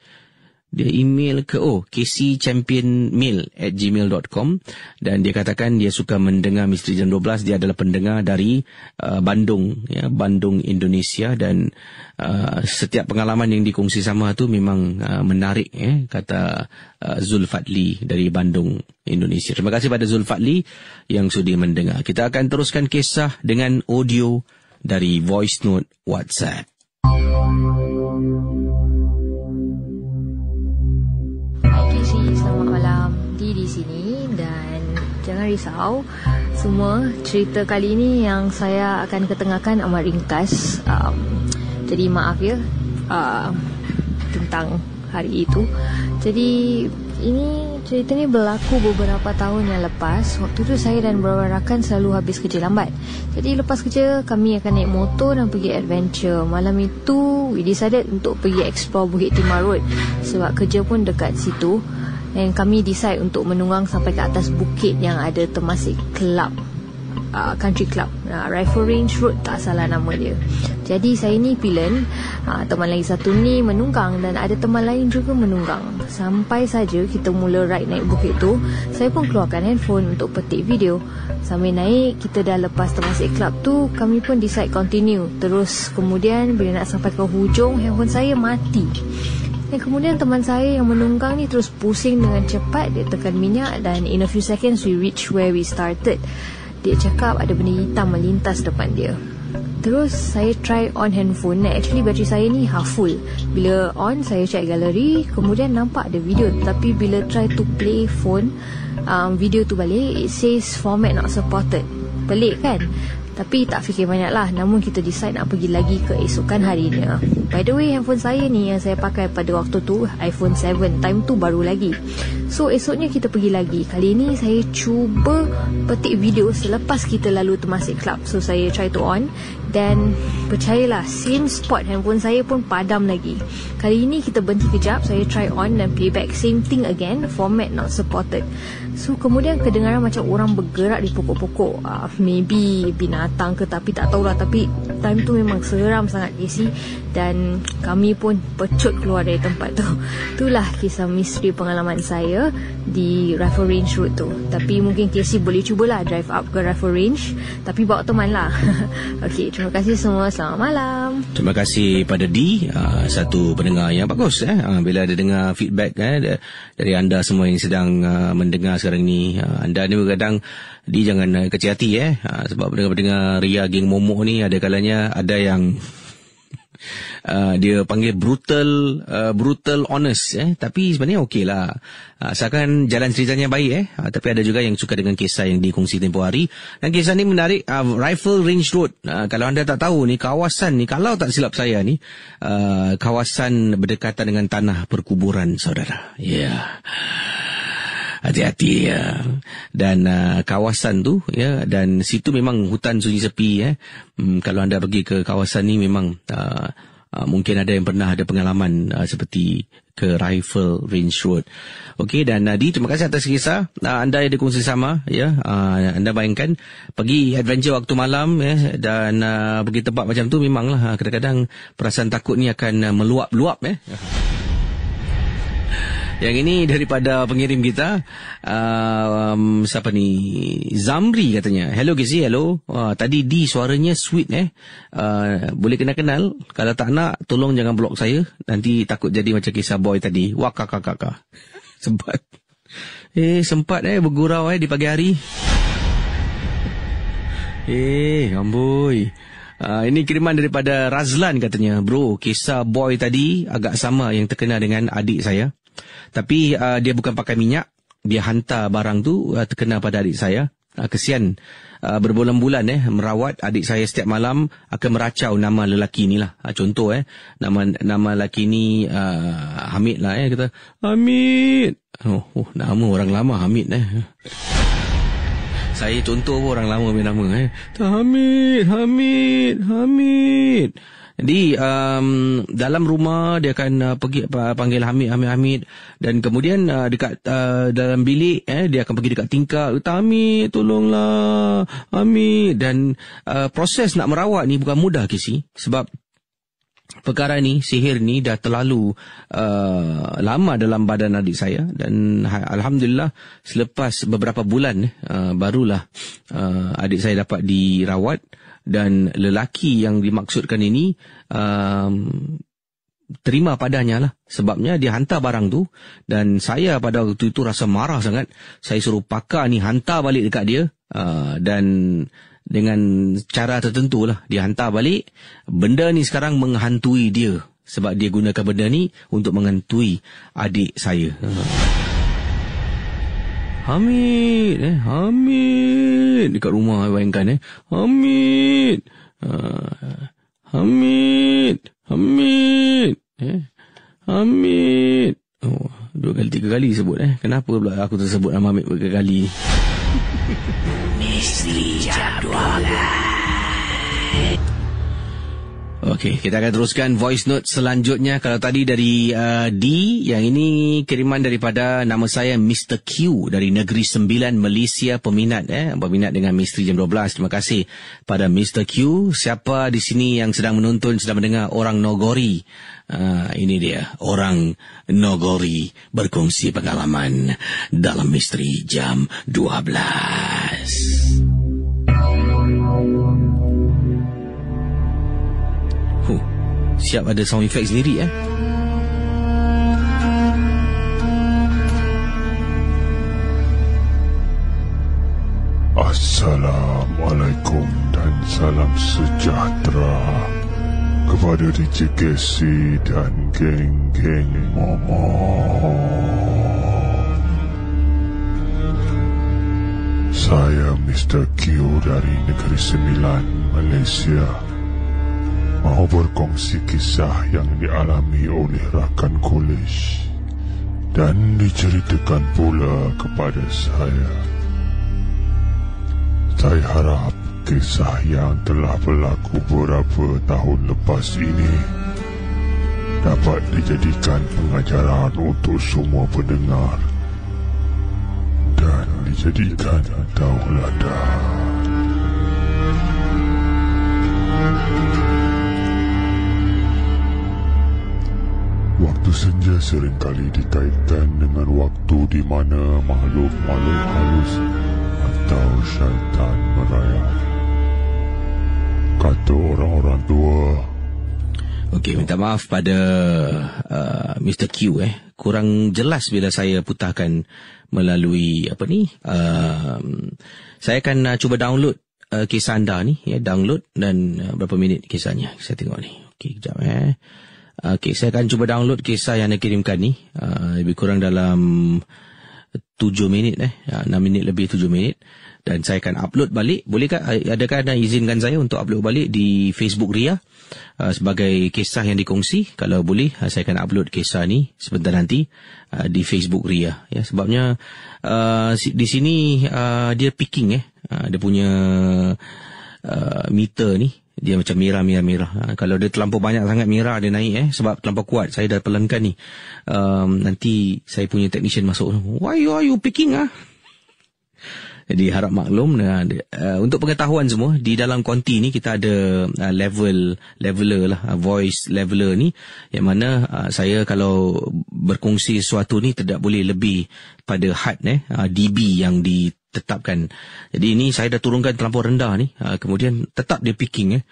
Dia email ke kcchampionmail@gmail.com, dan dia katakan dia suka mendengar Misteri Jam 12. Dia adalah pendengar dari Bandung, Bandung, Indonesia, dan setiap pengalaman yang dikongsi sama tu memang menarik, kata Zulfadli dari Bandung, Indonesia. Terima kasih pada Zulfadli yang sudi mendengar. Kita akan teruskan kisah dengan audio dari voice note WhatsApp. Selamat malam, di sini, dan jangan risau, semua cerita kali ini yang saya akan ketengahkan amat ringkas. Jadi maaf ya tentang hari itu. Jadi cerita ni berlaku beberapa tahun yang lepas. Waktu tu saya dan beberapa rakan selalu habis kerja lambat. Jadi lepas kerja kami akan naik motor dan pergi adventure. Malam itu we decided untuk pergi explore Bukit Timah Road sebab kerja pun dekat situ. Dan kami decide untuk menunggang sampai ke atas bukit yang ada Temasek Club, Country Club, Rifle Range Road, tak salah nama dia. Jadi saya ni pillion, teman lagi satu ni menunggang, dan ada teman lain juga menunggang. Sampai saja kita mula ride naik bukit tu, saya pun keluarkan handphone untuk petik video. Sambil naik, kita dah lepas Temasek Club tu, kami pun decide continue. Terus kemudian bila nak sampai ke hujung, handphone saya mati. Dan kemudian teman saya yang menunggang ni terus pusing dengan cepat. Dia tekan minyak dan in a few seconds we reach where we started. Dia cakap ada benda hitam melintas depan dia. Terus saya try on handphone. Actually bateri saya ni half full. Bila on, saya check galeri, kemudian nampak ada video. Tapi bila try to play phone video tu balik, it says format not supported. Pelik kan? Tapi tak fikir banyak lah. Namun kita decide nak pergi lagi keesokan harinya. By the way, handphone saya ni yang saya pakai pada waktu tu iPhone 7. Time tu baru lagi. So esoknya kita pergi lagi. Kali ni saya cuba petik video selepas kita lalu Temasek Club. So saya try to on, dan percayalah, same spot handphone saya pun padam lagi. Kali ni kita berhenti kejap, saya try on dan playback. Same thing again, format not supported. So kemudian kedengaran macam orang bergerak di pokok-pokok. Maybe binatang ke, tapi tak tahulah. Tapi time tu memang seram sangat KC, dan kami pun pecut keluar dari tempat tu. Itulah kisah misteri pengalaman saya di Rifle Range Road tu. Tapi mungkin KC boleh cubalah drive up ke Rifle Range, tapi bawa teman lah. Okey, terima kasih semua. Selamat malam. Terima kasih pada D, satu pendengar yang bagus. Bila ada dengar feedback dari anda semua yang sedang mendengar sekarang ni. Anda ni kadang D jangan kecil hati sebab pendengar Ria geng momok ni ada kalanya ada yang dia panggil brutal honest, tapi sebenarnya okey lah, asalkan jalan ceritanya baik. Tapi ada juga yang suka dengan kisah yang dikongsi tempoh hari, dan kisah ni menarik. Rifle Range Road, kalau anda tak tahu ni, kawasan ni, kalau tak silap saya ni, kawasan berdekatan dengan tanah perkuburan, saudara. Hati-hati dan kawasan tu dan situ memang hutan sunyi sepi. Kalau anda pergi ke kawasan ni memang mungkin ada yang pernah ada pengalaman seperti ke Rifle Range Road. Okey, dan Nadi, terima kasih atas kisah anda yang dikongsi sama, ya. Anda bayangkan pergi adventure waktu malam, ya, dan pergi tempat macam tu, memanglah kadang-kadang perasaan takut ni akan meluap-luap, ya. Yang ini daripada pengirim kita, siapa ni? Zamri katanya. Hello Gizi, hello. Tadi D suaranya sweet, boleh kenal-kenal. Kalau tak nak, tolong jangan blok saya. Nanti takut jadi macam kisah boy tadi. Wah, kakak. Sempat. Sempat bergurau di pagi hari. Amboi. Ini kiriman daripada Razlan katanya. Bro, kisah boy tadi agak sama yang terkena dengan adik saya. Tapi dia bukan pakai minyak. Dia hantar barang tu terkena pada adik saya. Kesian. Berbulan-bulan merawat adik saya setiap malam akan meracau nama lelaki ni lah. Contoh nama lelaki ni Hamid lah, kata Hamid. Nama orang lama Hamid. Saya contoh pun orang lama punya nama. Hamid. Jadi dalam rumah dia akan pergi panggil Hamid, dan kemudian dekat dalam bilik dia akan pergi dekat tingkap, Hamid tolonglah Hamid. Dan proses nak merawat ni bukan mudah Kisi, sebab perkara ni, sihir ni dah terlalu lama dalam badan adik saya. Dan Alhamdulillah selepas beberapa bulan barulah adik saya dapat dirawat. Dan lelaki yang dimaksudkan ini terima padanya lah. Sebabnya dia hantar barang tu, dan saya pada waktu itu rasa marah sangat. Saya suruh pakar ni hantar balik dekat dia, dan dengan cara tertentu lah dia hantar balik. Benda ni sekarang menghantui dia, sebab dia gunakan benda ni untuk menghantui adik saya. Hamid dekat rumah, bayangkan Hamid. Oh, 2 kali 3 kali sebut Kenapa pula aku tersebut nama Hamid berkali-kali? Misteri Jam 12. Okey, kita akan teruskan voice note selanjutnya. Kalau tadi dari D, yang ini kiriman daripada nama saya Mr. Q dari Negeri Sembilan, Malaysia, peminat dengan Misteri Jam 12. Terima kasih pada Mr. Q. Siapa di sini yang sedang menonton, sedang mendengar orang Nogori? Ini dia, orang Nogori berkongsi pengalaman dalam Misteri Jam 12. Siap ada sound effect sendiri Assalamualaikum dan salam sejahtera kepada DJ Casey dan geng-geng Momo. Saya Mr. Q dari Negeri Sembilan, Malaysia, mau berkongsi kisah yang dialami oleh rakan kolej dan diceritakan pula kepada saya. Saya harap kisah yang telah berlaku beberapa tahun lepas ini dapat dijadikan pengajaran untuk semua pendengar dan dijadikan tauladan. Waktu senja seringkali dikaitkan dengan waktu di mana makhluk-makhluk halus atau syaitan merayap. Kata orang-orang tua. Okey, minta maaf pada Mr. Q. Kurang jelas bila saya putarkan melalui saya akan cuba download kisah anda ni, download, dan berapa minit kisahnya. Saya tengok ni. Okey, kejap Okey, saya akan cuba download kisah yang anda kirimkan ni. Lebih kurang dalam 7 minit 6 minit lebih 7 minit. Dan saya akan upload balik. Bolehkah, adakah anda izinkan saya untuk upload balik di Facebook Ria sebagai kisah yang dikongsi? Kalau boleh, saya akan upload kisah ni sebentar nanti di Facebook Ria. Sebabnya di sini dia picking dia punya meter ni Dia macam merah. Kalau dia terlampau banyak sangat merah, dia naik sebab terlampau kuat. Saya dah pelankan ni. Nanti saya punya technician masuk. Why are you picking Jadi harap maklum. Untuk pengetahuan semua, di dalam konti ni kita ada leveler lah, voice leveler ni, yang mana saya kalau berkongsi sesuatu ni tidak boleh lebih pada had dB yang ditetapkan. Jadi ini saya dah turunkan terlampau rendah ni, kemudian tetap dia picking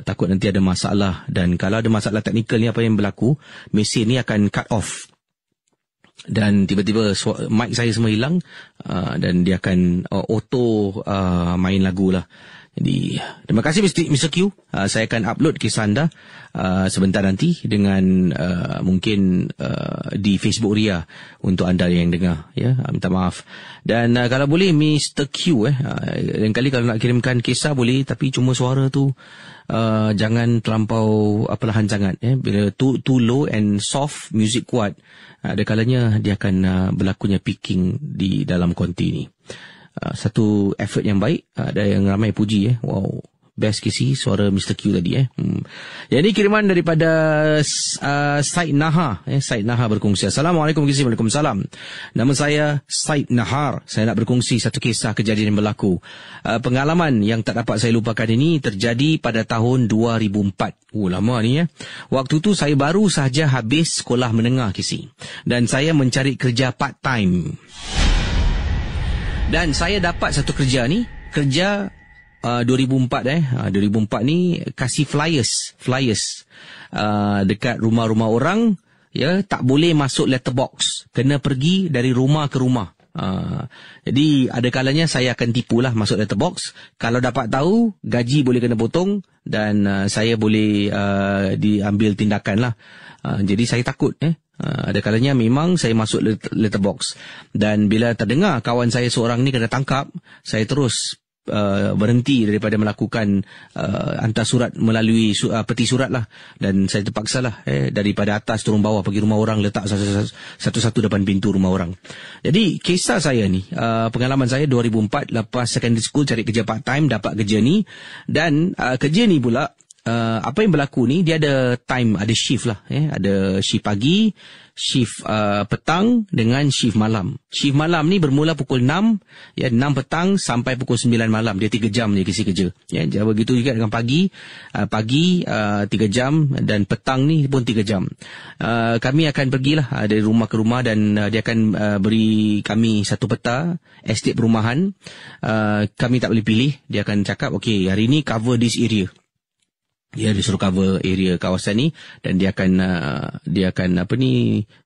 takut nanti ada masalah. Dan kalau ada masalah teknikal ni, apa yang berlaku, mesin ni akan cut off. Dan tiba-tiba mic saya semua hilang, dan dia akan auto main lagu lah. Jadi terima kasih Mr. Q. Saya akan upload kisah anda sebentar nanti dengan mungkin di Facebook Ria untuk anda yang dengar, ya. Minta maaf. Dan kalau boleh Mr. Q lain kali kalau nak kirimkan kisah boleh, tapi cuma suara tu jangan terlampau perlahan sangat, Bila too low and soft, music kuat, ada kalanya dia akan berlakunya picking di dalam konti ni. Satu effort yang baik, ada yang ramai puji. Wow, best kisi suara Mr. Q tadi. Yang ini kiriman daripada Said Nahar. Said Nahar berkongsi. Assalamualaikum kisi. Waalaikumsalam. Nama saya Said Nahar. Saya nak berkongsi satu kisah kejadian yang berlaku. Pengalaman yang tak dapat saya lupakan ini terjadi pada tahun 2004. Lama ni. Waktu tu saya baru sahaja habis sekolah menengah kisi. Dan saya mencari kerja part time. Dan saya dapat satu kerja ni, kerja 2004 2004 ni kasih flyers dekat rumah-rumah orang, ya, tak boleh masuk letterbox, kena pergi dari rumah ke rumah. Jadi ada kalanya saya akan tipulah masuk letterbox. Kalau dapat tahu, gaji boleh kena potong dan saya boleh diambil tindakan lah. Jadi saya takut. Ada kalanya memang saya masuk letterbox. Dan bila terdengar kawan saya seorang ni kena tangkap, saya terus berhenti daripada melakukan hantar surat melalui peti surat lah. Dan saya terpaksa lah daripada atas turun bawah pergi rumah orang, letak satu-satu depan pintu rumah orang. Jadi kisah saya ni, pengalaman saya 2004 lepas secondary school cari kerja part time, dapat kerja ni. Dan kerja ni pula, apa yang berlaku ni, dia ada time, ada shift lah. Ada shift pagi, shift petang dengan shift malam. Shift malam ni bermula pukul 6, 6 petang sampai pukul 9 malam. Dia 3 jam je kisi kerja. Begitu juga dengan pagi. Pagi 3 jam dan petang ni pun 3 jam. Kami akan pergilah dari rumah ke rumah dan dia akan beri kami satu peta estate perumahan. Kami tak boleh pilih. Dia akan cakap, okay, hari ni cover this area. Dia disuruh cover area kawasan ni dan dia akan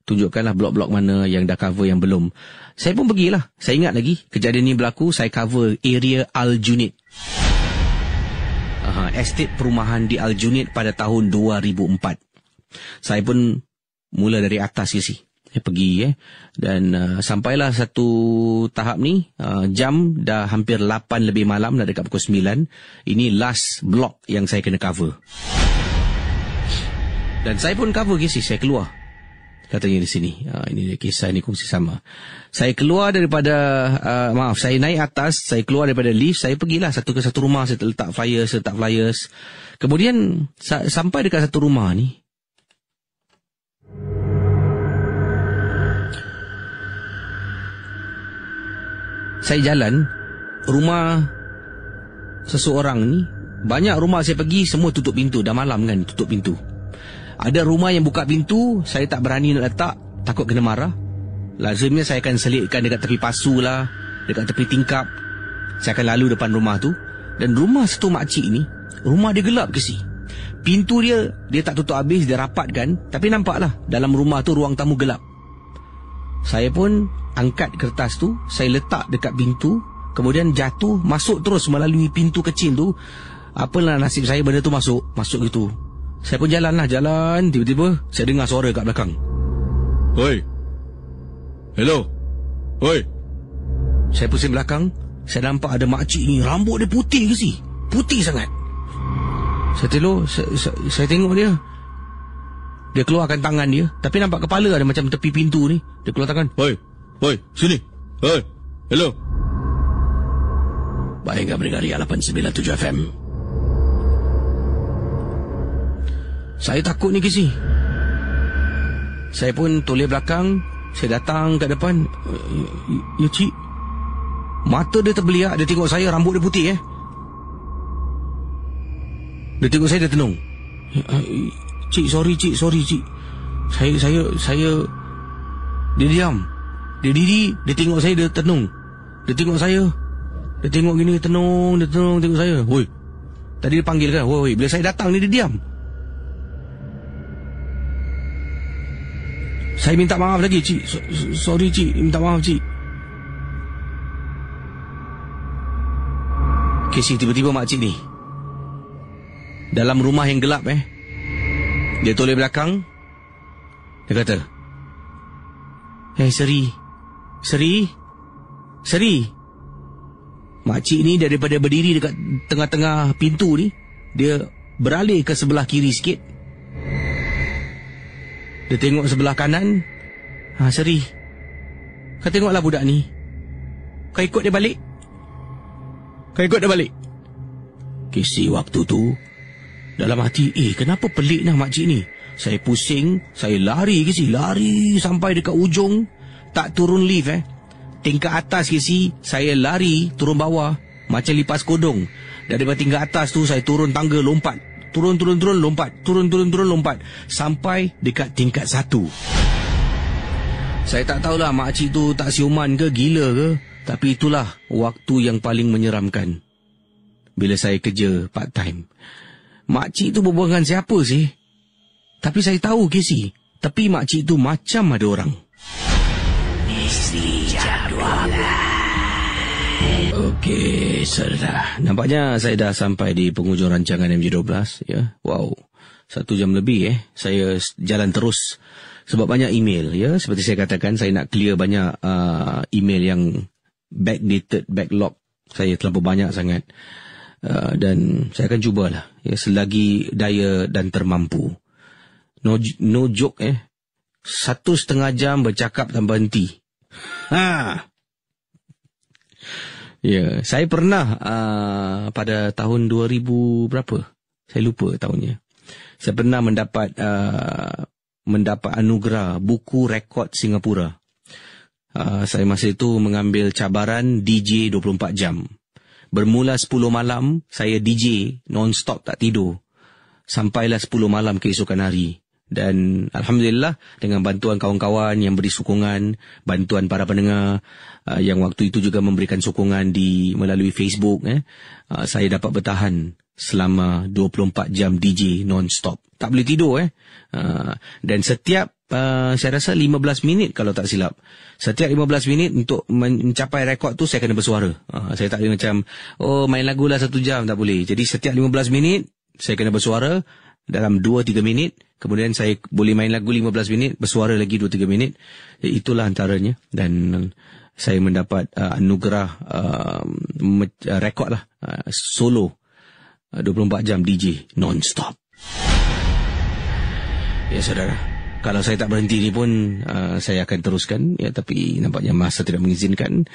tunjukkanlah blok-blok mana yang dah cover, yang belum. Saya pun pergilah. Saya ingat lagi kejadian ni berlaku, saya cover area Aljunied. Estate perumahan di Aljunied pada tahun 2004. Saya pun mula dari atas je sih. Saya pergi dan sampailah satu tahap ni, jam dah hampir 8 lebih malam, dah dekat pukul 9. Ini last block yang saya kena cover. Dan saya pun cover kisah, saya keluar. Katanya di sini. Ini kisah ni kongsi sama. Saya keluar daripada, saya naik atas, saya keluar daripada lift, saya pergilah satu ke satu rumah, saya letak flyers. Kemudian sampai dekat satu rumah ni, saya jalan, rumah seseorang ni, banyak rumah saya pergi, semua tutup pintu. Dah malam kan, tutup pintu. Ada rumah yang buka pintu, saya tak berani nak letak, takut kena marah. Lazimnya saya akan selitkan dekat tepi pasu lah, dekat tepi tingkap. Saya akan lalu depan rumah tu. Dan rumah satu makcik ni, rumah dia gelap ke si. Pintu dia tak tutup habis, dia rapatkan. Tapi nampaklah, dalam rumah tu ruang tamu gelap. Saya pun angkat kertas tu, saya letak dekat pintu, kemudian jatuh, masuk terus melalui pintu kecil tu. Apalah nasib saya, benda tu masuk gitu. Saya pun jalan, tiba-tiba saya dengar suara kat belakang. Oi, hello, oi. Saya pusing belakang, saya nampak ada makcik ni, rambut dia putih ke si? Putih sangat. Saya tengok dia. Dia keluarkan tangan dia, tapi nampak kepala ada macam tepi pintu ni. Dia keluar tangan. Hoi, sini. Hoi, hello. Baik, mendengar Ria 897 FM. Saya takut ni Casey. Saya pun toleh belakang. Saya datang kat depan. Ya cik. Mata dia terbeliak. Dia tengok saya, rambut dia putih Dia tengok saya, dia tenung. Cik, sorry cik. Saya Dia diam. Dia diri. Dia tengok saya, dia tenung. Dia tengok saya. Dia tengok gini, tenung. Dia tenung, tengok saya. Woi. Tadi dia panggil kan. Woi. Bila saya datang ni, dia diam. Saya minta maaf lagi cik. Sorry cik. Minta maaf cik. Casey, tiba-tiba makcik ni dalam rumah yang gelap dia toleh belakang. Dia kata, Seri. Makcik ni daripada berdiri dekat tengah-tengah pintu ni, dia beralih ke sebelah kiri sikit. Dia tengok sebelah kanan. Seri, kau tengoklah budak ni. Kau ikut dia balik. Casey, waktu tu dalam hati, kenapa pelik nak makcik ni. Saya pusing. Saya lari Casey. Lari sampai dekat ujung. Tak turun lift tingkat atas Casey. Saya lari turun bawah macam lipas kodong. Daripada tingkat atas tu saya turun tangga, lompat. Turun, lompat. Turun, lompat. Sampai dekat tingkat 1. Saya tak tahulah makcik tu tak siuman ke, gila ke. Tapi itulah waktu yang paling menyeramkan. Bila saya kerja part time. Makcik tu berbual dengan siapa sih? Tapi saya tahu Casey, tapi makcik tu macam ada orang. Misteri Jam 12. Okey, sudah. Nampaknya saya dah sampai di penghujung rancangan MJ12 ya. Wow. 1 jam lebih saya jalan terus sebab banyak email ya. Seperti saya katakan, saya nak clear banyak email yang backdated, backlog. Saya terlalu banyak sangat. Dan saya akan cubalah ya, selagi daya dan termampu. No joke 1,5 jam bercakap tanpa henti. Ya, saya pernah pada tahun 2000 berapa? Saya lupa tahunnya. Saya pernah mendapat anugerah buku rekod Singapura. Saya masa itu mengambil cabaran DJ 24 jam. Bermula 10 malam, saya DJ non-stop tak tidur. Sampailah 10 malam keesokan hari. Dan Alhamdulillah, dengan bantuan kawan-kawan yang beri sokongan, bantuan para pendengar yang waktu itu juga memberikan sokongan melalui Facebook, saya dapat bertahan selama 24 jam DJ non-stop. Tak boleh tidur. Dan setiap, saya rasa 15 minit kalau tak silap. Setiap 15 minit untuk mencapai rekod tu, saya kena bersuara. Saya tak boleh macam, main lagu lah 1 jam, tak boleh. Jadi setiap 15 minit, saya kena bersuara dalam 2-3 minit. Kemudian saya boleh main lagu 15 minit, bersuara lagi 2-3 minit. Itulah antaranya. Dan saya mendapat anugerah rekod lah, solo 24 jam DJ non-stop. Ya saudara, kalau saya tak berhenti ni pun saya akan teruskan ya, tapi nampaknya masa tidak mengizinkan.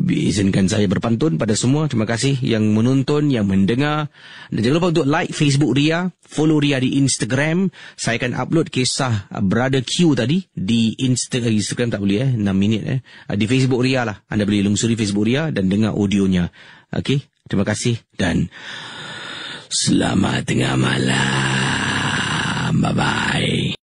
Izinkan saya berpantun pada semua. Terima kasih yang menonton, yang mendengar. Dan jangan lupa untuk like Facebook Ria, follow Ria di Instagram. Saya akan upload kisah Brother Q tadi di Instagram tak boleh 6 minit di Facebook Ria lah. Anda boleh lungsuri Facebook Ria dan dengar audionya. Okey, terima kasih dan selamat tengah malam. Bye bye.